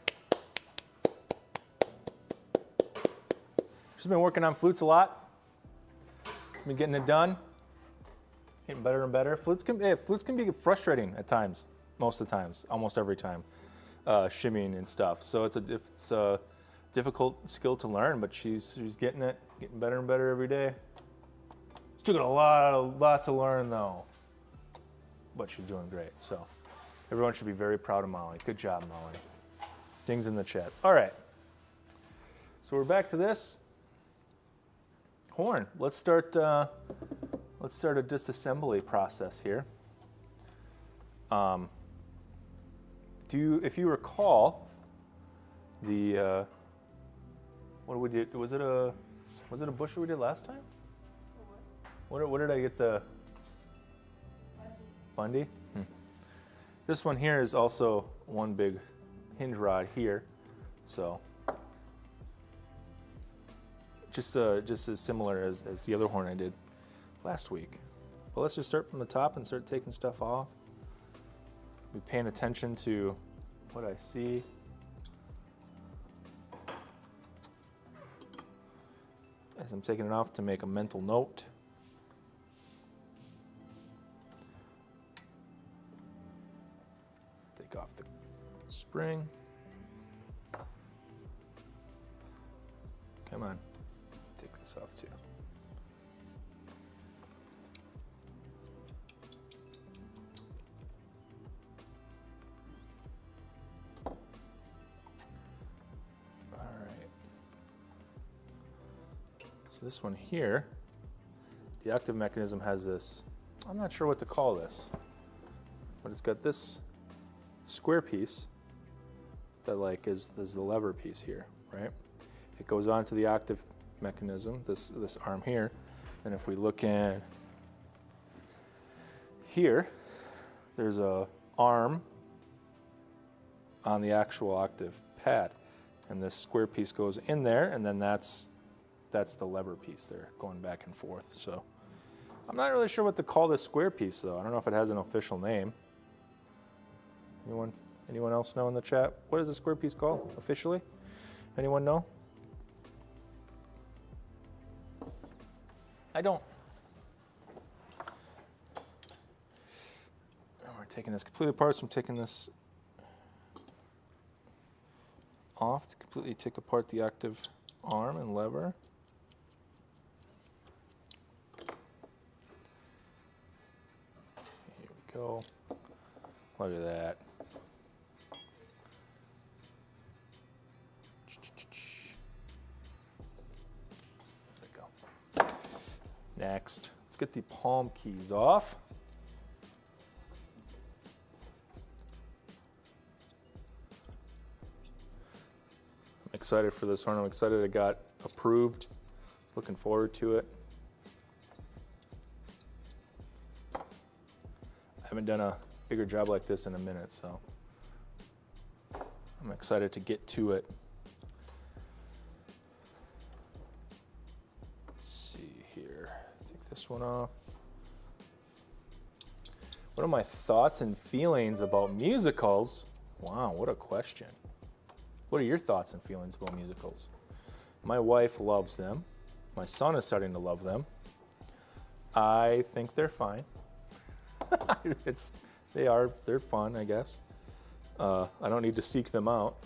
She's been working on flutes a lot. Been getting it done. Getting better and better. Flutes can be frustrating at times. Most of the times. Almost every time. Shimmying and stuff. So it's a difficult skill to learn, but she's getting it. Getting better and better every day. It's taken a lot to learn though. But she's doing great. So everyone should be very proud of Molly. Good job, Molly. Dings in the chat. All right. So we're back to this horn. Let's start a disassembly process here. If you recall, the what we did, was it a busher we did last time? What did I get, the Bundy? This one here is also one big hinge rod here, so just as similar as the other horn I did last week. But let's just start from the top and start taking stuff off. Be paying attention to what I see. As I'm taking it off to make a mental note. Take off the spring. Come on, take this off too. So this one here, the octave mechanism has this, I'm not sure what to call this, but it's got this square piece that like is the lever piece here, right? It goes onto the octave mechanism, this arm here, and if we look in here, there's a arm on the actual octave pad, and this square piece goes in there, and then that's the lever piece there, going back and forth. So I'm not really sure what to call this square piece though. I don't know if it has an official name. Anyone else know in the chat? What is the square piece called officially? Anyone know? I don't. We're taking this completely apart, so I'm taking this off to completely take apart the octave arm and lever. go. Look at that. There we go. Next, let's get the palm keys off. I'm excited for this horn. I'm excited it got approved. Looking forward to it. I haven't done a bigger job like this in a minute, so I'm excited to get to it. Let's see here. Take this one off. What are my thoughts and feelings about musicals? Wow, what a question. What are your thoughts and feelings about musicals? My wife loves them. My son is starting to love them. I think they're fine. They're fun, I guess. I don't need to seek them out.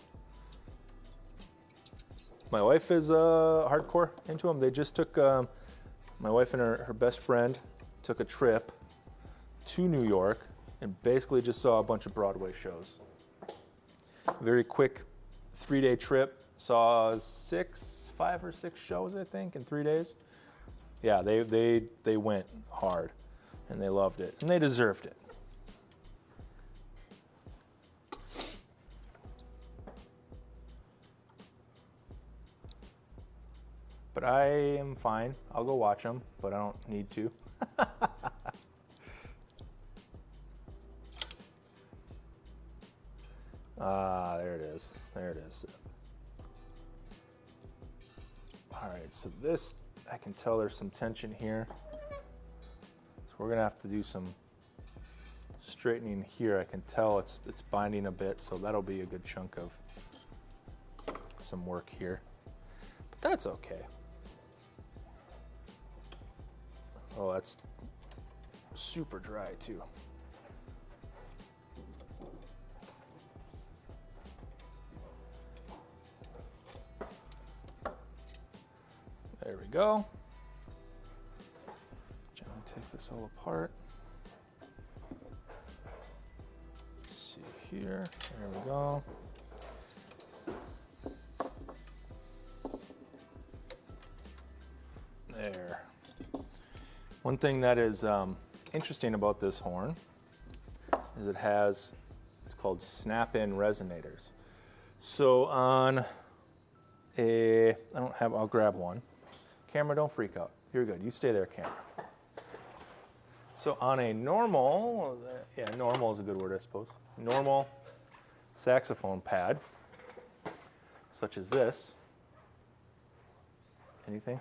My wife is hardcore into them. They just took, my wife and her best friend took a trip to New York and basically just saw a bunch of Broadway shows. Very quick 3-day trip, saw 5 or 6 shows, I think, in 3 days. Yeah, they went hard, and they loved it, and they deserved it. But I am fine. I'll go watch them, but I don't need to. Ah, there it is. There it is. All right, so this, I can tell there's some tension here. So we're gonna have to do some straightening here. I can tell it's binding a bit, so that'll be a good chunk of some work here. But that's okay. Oh, that's super dry too. There we go. Gently take this all apart. Let's see here. There we go. There. One thing that is interesting about this horn is it has, it's called snap-in resonators. So on I'll grab one. Camera, don't freak out. You're good. You stay there, camera. So on a normal, normal is a good word, I suppose. Normal saxophone pad, such as this. Anything?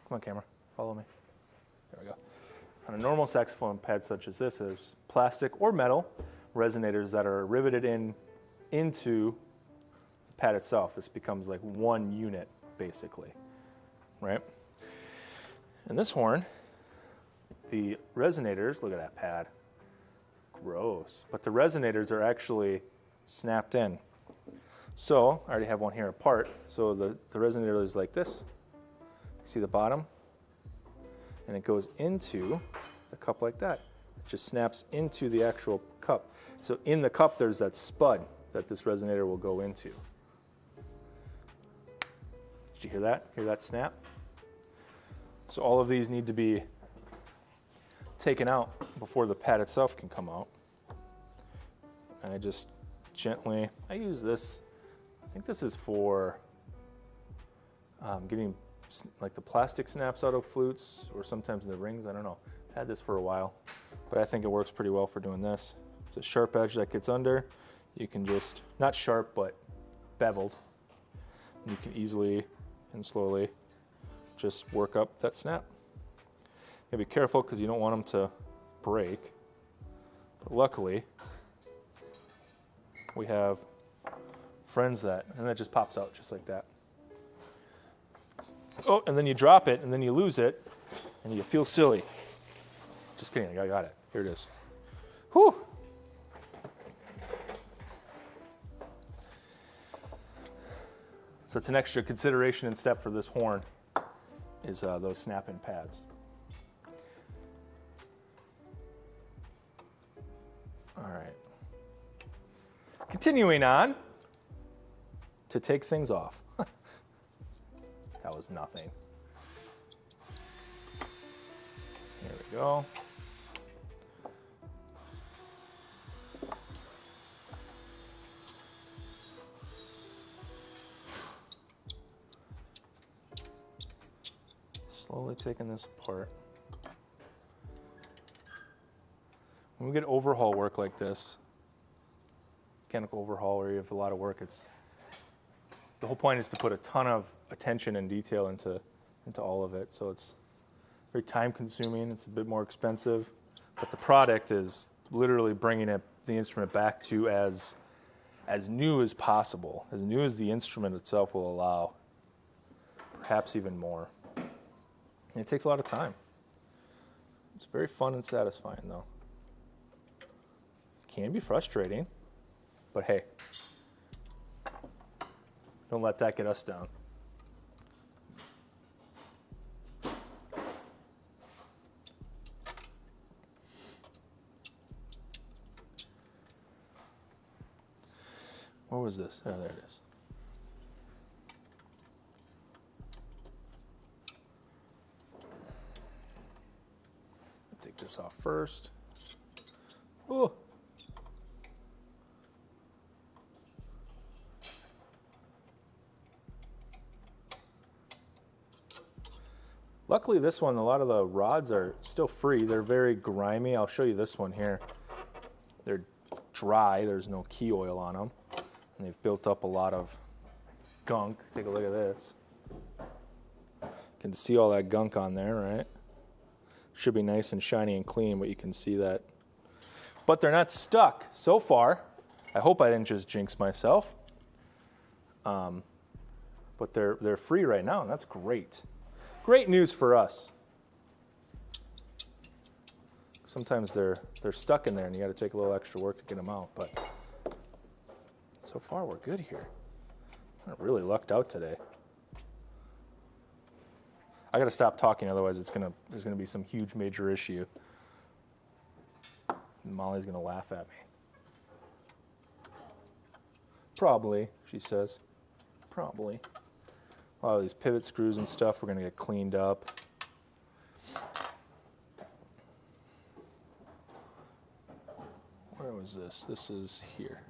Come on, camera. Follow me. There we go. On a normal saxophone pad such as this, there's plastic or metal resonators that are riveted into the pad itself. This becomes like one unit, basically. Right? And this horn, the resonators, look at that pad. Gross. But the resonators are actually snapped in. So, I already have one here apart. So the resonator is like this. See the bottom? And it goes into the cup like that. It just snaps into the actual cup. So in the cup, there's that spud that this resonator will go into. Did you hear that? Hear that snap? So all of these need to be taken out before the pad itself can come out. And I just gently, I use this, I think this is for getting like the plastic snaps out of flutes or sometimes the rings, I don't know. I've had this for a while, but I think it works pretty well for doing this. It's a sharp edge that gets under. You can just, not sharp, but beveled. And you can easily and slowly just work up that snap. You gotta be careful because you don't want them to break. But luckily, we have friends and that just pops out just like that. Oh, and then you drop it and then you lose it and you feel silly. Just kidding, I got it. Here it is. Whew. So that's an extra consideration and step for this horn is those snap-in pads. All right. Continuing on to take things off. That was nothing. Here we go. Slowly taking this apart. When we get overhaul work like this, mechanical overhaul where you have a lot of work, the whole point is to put a ton of attention and detail into all of it. So it's very time consuming, it's a bit more expensive, but the product is literally bringing the instrument back to as new as possible, as new as the instrument itself will allow, perhaps even more. And it takes a lot of time. It's very fun and satisfying though. Can be frustrating, but hey, don't let that get us down. What was this? Oh, there it is. Take this off first. Oh. Luckily this one, a lot of the rods are still free. They're very grimy. I'll show you this one here. They're dry, there's no key oil on them. And they've built up a lot of gunk. Take a look at this. You can see all that gunk on there, right? Should be nice and shiny and clean, but you can see that. But they're not stuck so far. I hope I didn't just jinx myself. But they're free right now, and that's great. Great news for us. Sometimes they're stuck in there, and you got to take a little extra work to get them out. But so far, we're good here. I really lucked out today. I got to stop talking, otherwise there's gonna be some huge major issue. And Molly's gonna laugh at me. Probably, she says. Probably. A lot of these pivot screws and stuff we're gonna get cleaned up. Where was this? This is here.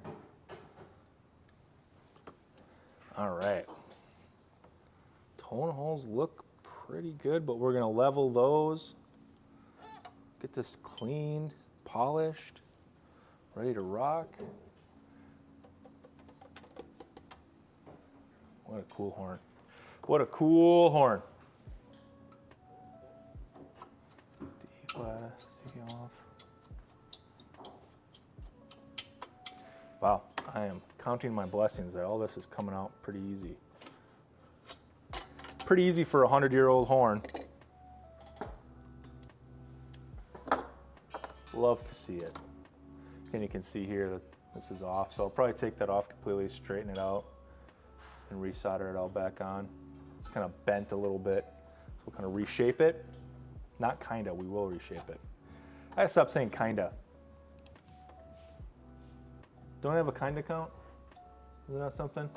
All right. Tone holes look pretty good, but we're gonna level those. Get this cleaned, polished, ready to rock. What a cool horn. What a cool horn. D flat, C off. Wow, I am counting my blessings that all this is coming out pretty easy. Pretty easy for a 100-year-old horn. Love to see it. And you can see here that this is off, so I'll probably take that off completely, straighten it out, and resolder it all back on. It's kind of bent a little bit, so we'll kind of reshape it. Not kinda, we will reshape it. I gotta stop saying kinda. Don't I have a kinda count? Is that something?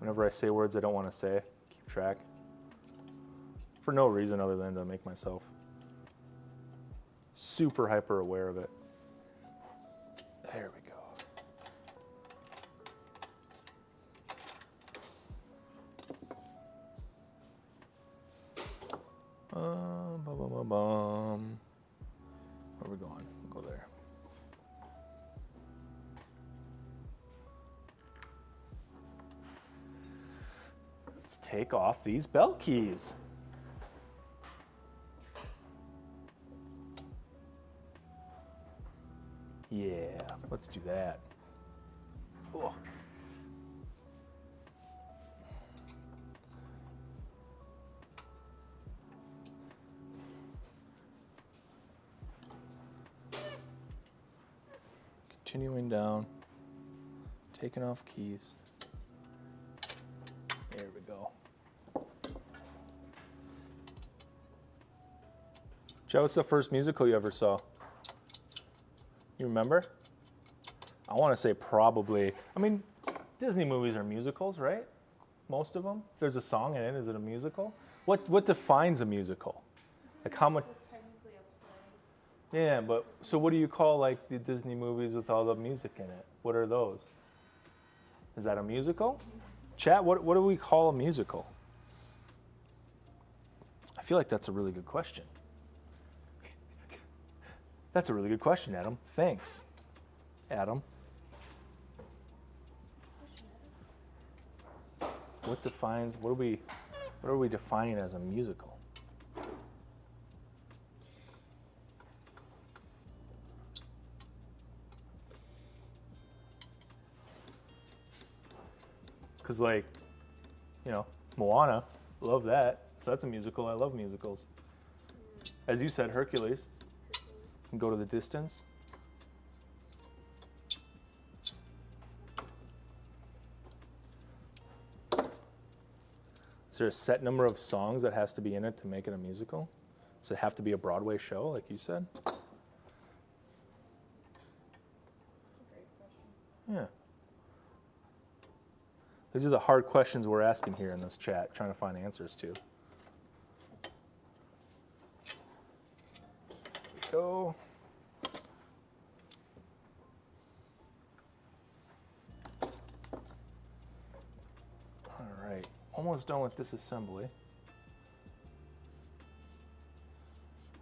Whenever I say words I don't want to say, keep track. For no reason other than to make myself super hyper aware of it. There we go. Where are we going? We'll go there. Let's take off these belt keys. Yeah, let's do that. Oh. Continuing down, taking off keys. There we go. Joe, what's the first musical you ever saw? You remember? I want to say probably. I mean, Disney movies are musicals, right? Most of them. If there's a song in it, is it a musical? What defines a musical? Like how much? Yeah, but so what do you call like the Disney movies with all the music in it? What are those? Is that a musical? Chat, what do we call a musical? I feel like that's a really good question. That's a really good question, Adam. Thanks, Adam. What are we defining as a musical? Because, like, you know, Moana, love that. So that's a musical. I love musicals. As you said, Hercules. Can go to the distance. Is there a set number of songs that has to be in it to make it a musical? Does it have to be a Broadway show, like you said? Yeah. These are the hard questions we're asking here in this chat, trying to find answers to. Go. All right, almost done with disassembly.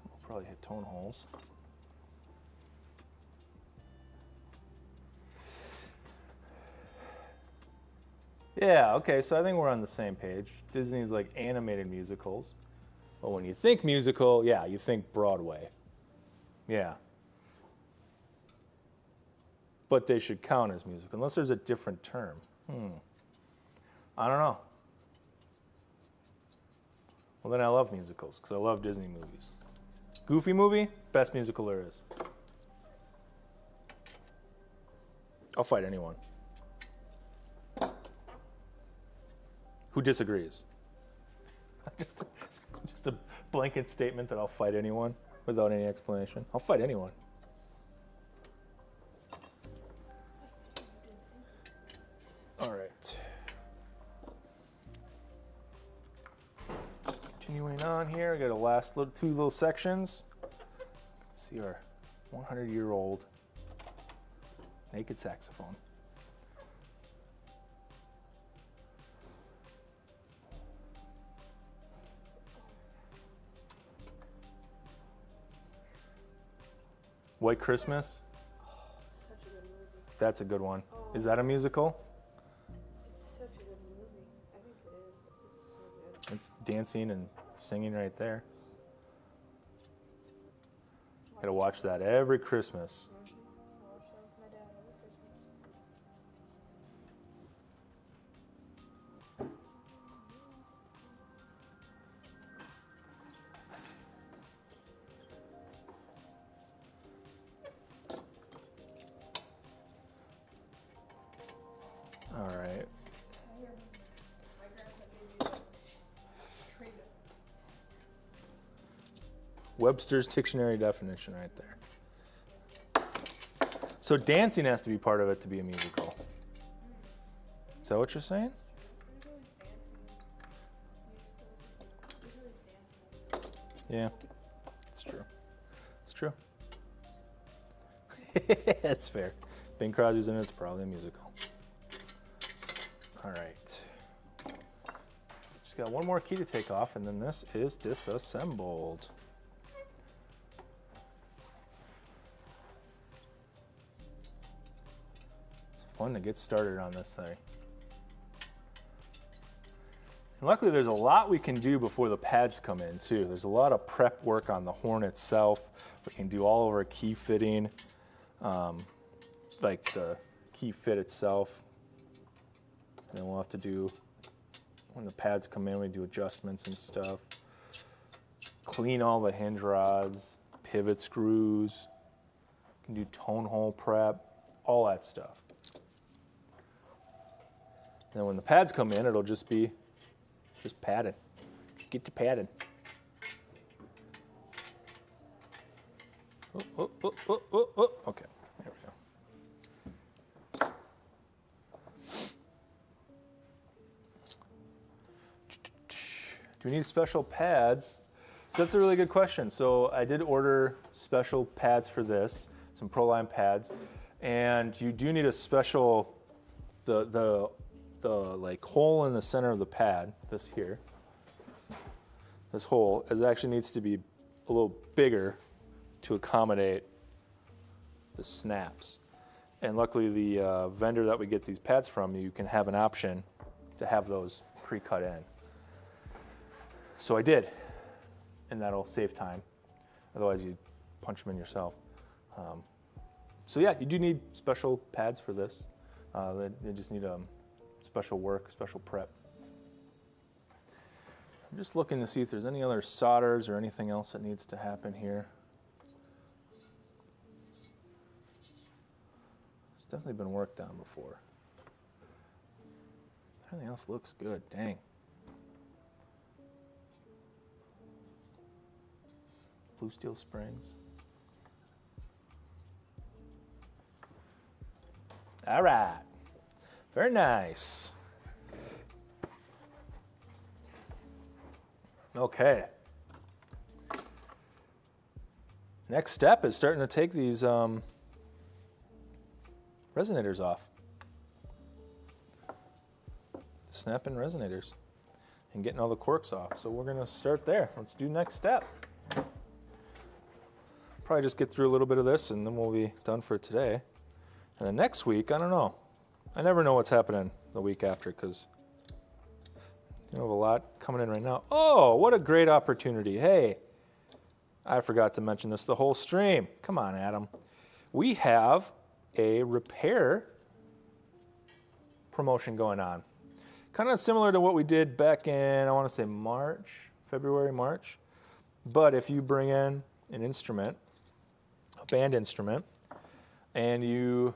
We'll probably hit tone holes. Yeah, okay, so I think we're on the same page. Disney's like animated musicals. But when you think musical, yeah, you think Broadway. Yeah. But they should count as musical, unless there's a different term. I don't know. Well, then I love musicals, because I love Disney movies. Goofy movie, best musical there is. I'll fight anyone. Who disagrees? Just a blanket statement that I'll fight anyone without any explanation. I'll fight anyone. All right. Continuing on here, I got a last two little sections. Let's see our 100-year-old naked saxophone. White Christmas? Such a good movie. That's a good one. Is that a musical? It's such a good movie. I think it is. It's so good. It's dancing and singing right there. Gotta watch that every Christmas. I watched that with my dad every Christmas. All right. My grandpa gave me a trade. Webster's dictionary definition right there. So dancing has to be part of it to be a musical. Is that what you're saying? Yeah, it's true. It's true. That's fair. Bing Crosby's in it, it's probably a musical. All right. Just got one more key to take off, and then this is disassembled. It's fun to get started on this thing. And luckily, there's a lot we can do before the pads come in, too. There's a lot of prep work on the horn itself. We can do all of our key fitting, like the key fit itself. And then we'll have to do, when the pads come in, we do adjustments and stuff. Clean all the hinge rods, pivot screws, can do tone hole prep, all that stuff. And then when the pads come in, it'll just be padded. Get to padded. Okay, there we go. Do we need special pads? So that's a really good question. So I did order special pads for this, some Proline pads, and you do need a special, the like hole in the center of the pad, this here, this hole, actually needs to be a little bigger to accommodate the snaps. And luckily the vendor that we get these pads from, you can have an option to have those pre-cut in. So I did, and that'll save time. Otherwise you punch them in yourself. So yeah, you do need special pads for this. They just need special work, special prep. I'm just looking to see if there's any other solders or anything else that needs to happen here. It's definitely been worked on before. Everything else looks good, dang. Blue steel springs. All right, very nice. Okay. Next step is starting to take these resonators off. Snapping resonators and getting all the corks off. So we're gonna start there. Let's do next step. Probably just get through a little bit of this and then we'll be done for today. And then next week, I don't know. I never know what's happening the week after because you have a lot coming in right now. Oh, what a great opportunity. Hey, I forgot to mention this the whole stream. Come on, Adam. We have a repair promotion going on. Kind of similar to what we did back in, I want to say February, March. But if you bring in an instrument, a band instrument, and you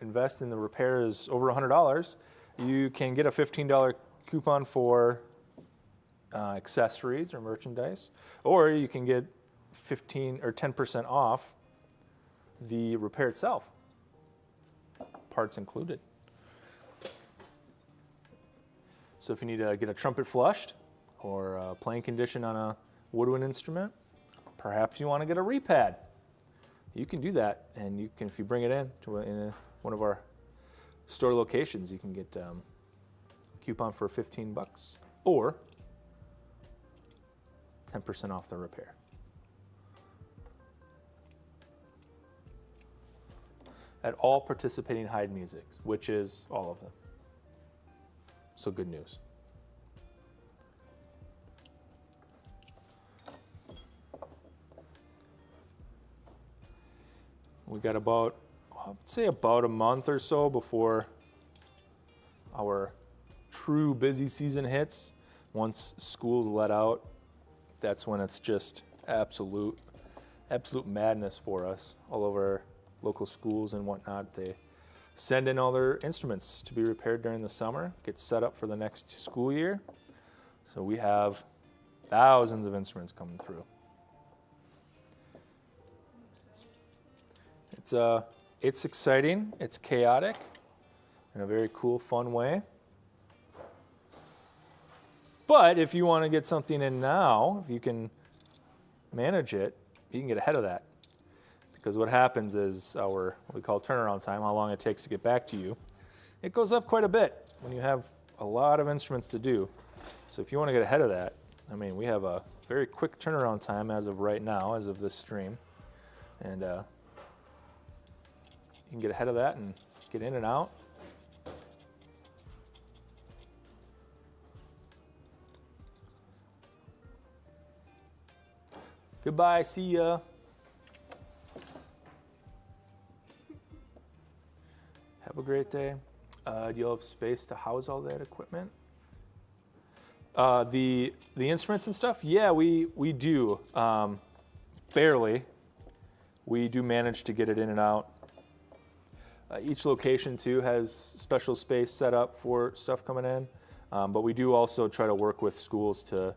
invest in the repairs over $100, you can get a $15 coupon for accessories or merchandise, or you can get 15 or 10% off the repair itself, parts included. So if you need to get a trumpet flushed or playing condition on a woodwind instrument, perhaps you want to get a repad. You can do that, and you can, if you bring it in to one of our store locations, you can get a coupon for $15 or 10% off the repair. At all participating Heid Musics, which is all of them. So good news. We got about, I'd say about a month or so before our true busy season hits. Once school's let out, that's when it's just absolute madness for us. All over local schools and whatnot, they send in all their instruments to be repaired during the summer, get set up for the next school year. So we have thousands of instruments coming through. It's exciting, it's chaotic in a very cool, fun way. But if you want to get something in now, if you can manage it, you can get ahead of that. Because what happens is what we call turnaround time, how long it takes to get back to you, it goes up quite a bit when you have a lot of instruments to do. So if you want to get ahead of that, I mean, we have a very quick turnaround time as of right now, as of this stream. And you can get ahead of that and get in and out. Goodbye, see ya. Have a great day. Do you have space to house all that equipment? The instruments and stuff? Yeah, we do. Barely. We do manage to get it in and out. Each location too has special space set up for stuff coming in, but we do also try to work with schools to,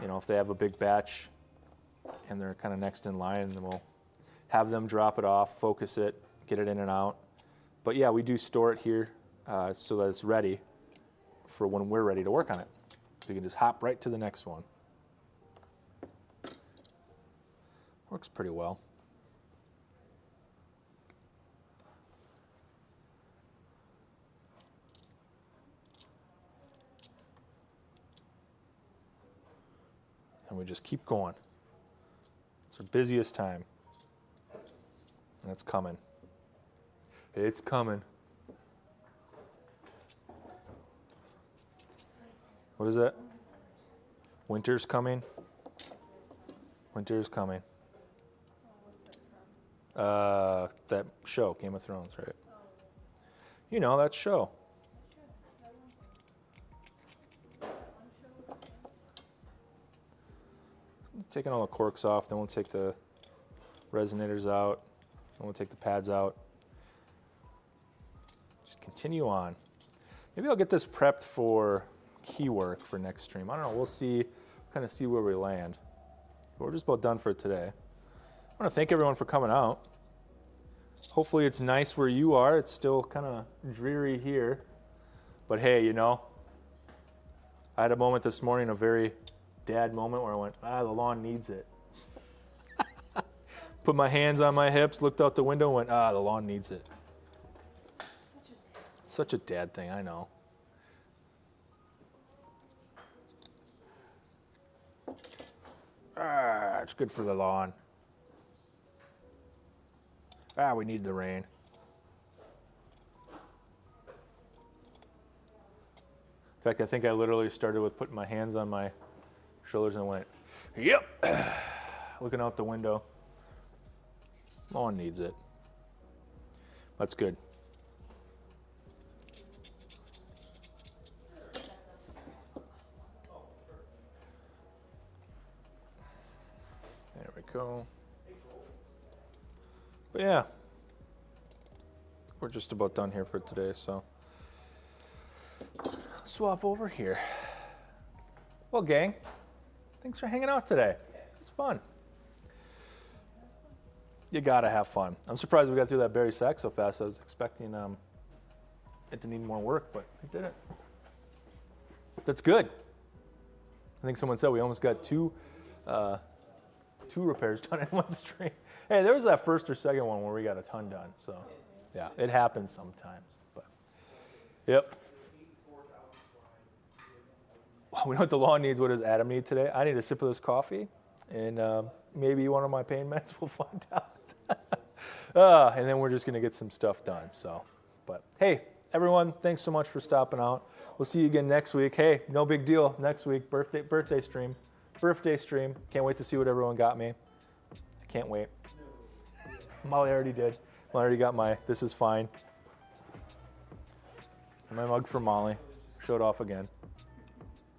if they have a big batch and they're kind of next in line, and then we'll have them drop it off, focus it, get it in and out. But yeah, we do store it here so that it's ready for when we're ready to work on it. So you can just hop right to the next one. Works pretty well. And we just keep going. It's our busiest time. And it's coming. It's coming. What is that? Winter's coming. Winter's coming. That show, Game of Thrones, right? You know, that show. Taking all the corks off, then we'll take the resonators out, then we'll take the pads out. Just continue on. Maybe I'll get this prepped for key work for next stream. I don't know, we'll see, kind of see where we land. But we're just about done for today. I want to thank everyone for coming out. Hopefully it's nice where you are. It's still kind of dreary here. But hey, you know, I had a moment this morning, a very dad moment, where I went, the lawn needs it. Put my hands on my hips, looked out the window, and went, the lawn needs it. Such a dad thing, I know. It's good for the lawn. We need the rain. In fact, I think I literally started with putting my hands on my shoulders and went, yep. Looking out the window. Lawn needs it. That's good. There we go. But yeah, we're just about done here for today, so swap over here. Well, gang, thanks for hanging out today. It's fun. You gotta have fun. I'm surprised we got through that Barry sax so fast. I was expecting it to need more work, but it didn't. That's good. I think someone said we almost got two repairs done in one stream. Hey, there was that first or second one where we got a ton done. So, yeah, it happens sometimes. But, yep. We know what the lawn needs. What does Adam need today? I need a sip of this coffee, and maybe one of my pain meds. We'll find out. And then we're just going to get some stuff done. So, but hey, everyone, thanks so much for stopping out. We'll see you again next week. Hey, no big deal. Next week, birthday stream. Birthday stream. Can't wait to see what everyone got me. I can't wait. Molly already did. Molly already got my "This is fine." And my mug for Molly. Showed off again.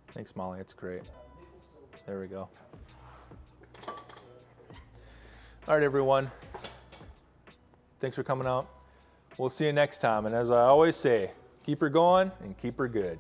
Thanks, Molly. It's great. There we go. All right, everyone. Thanks for coming out. We'll see you next time. And as I always say, keep her going and keep her good.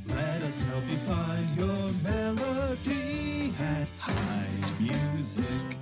Let us help you find your melody at Heid Music.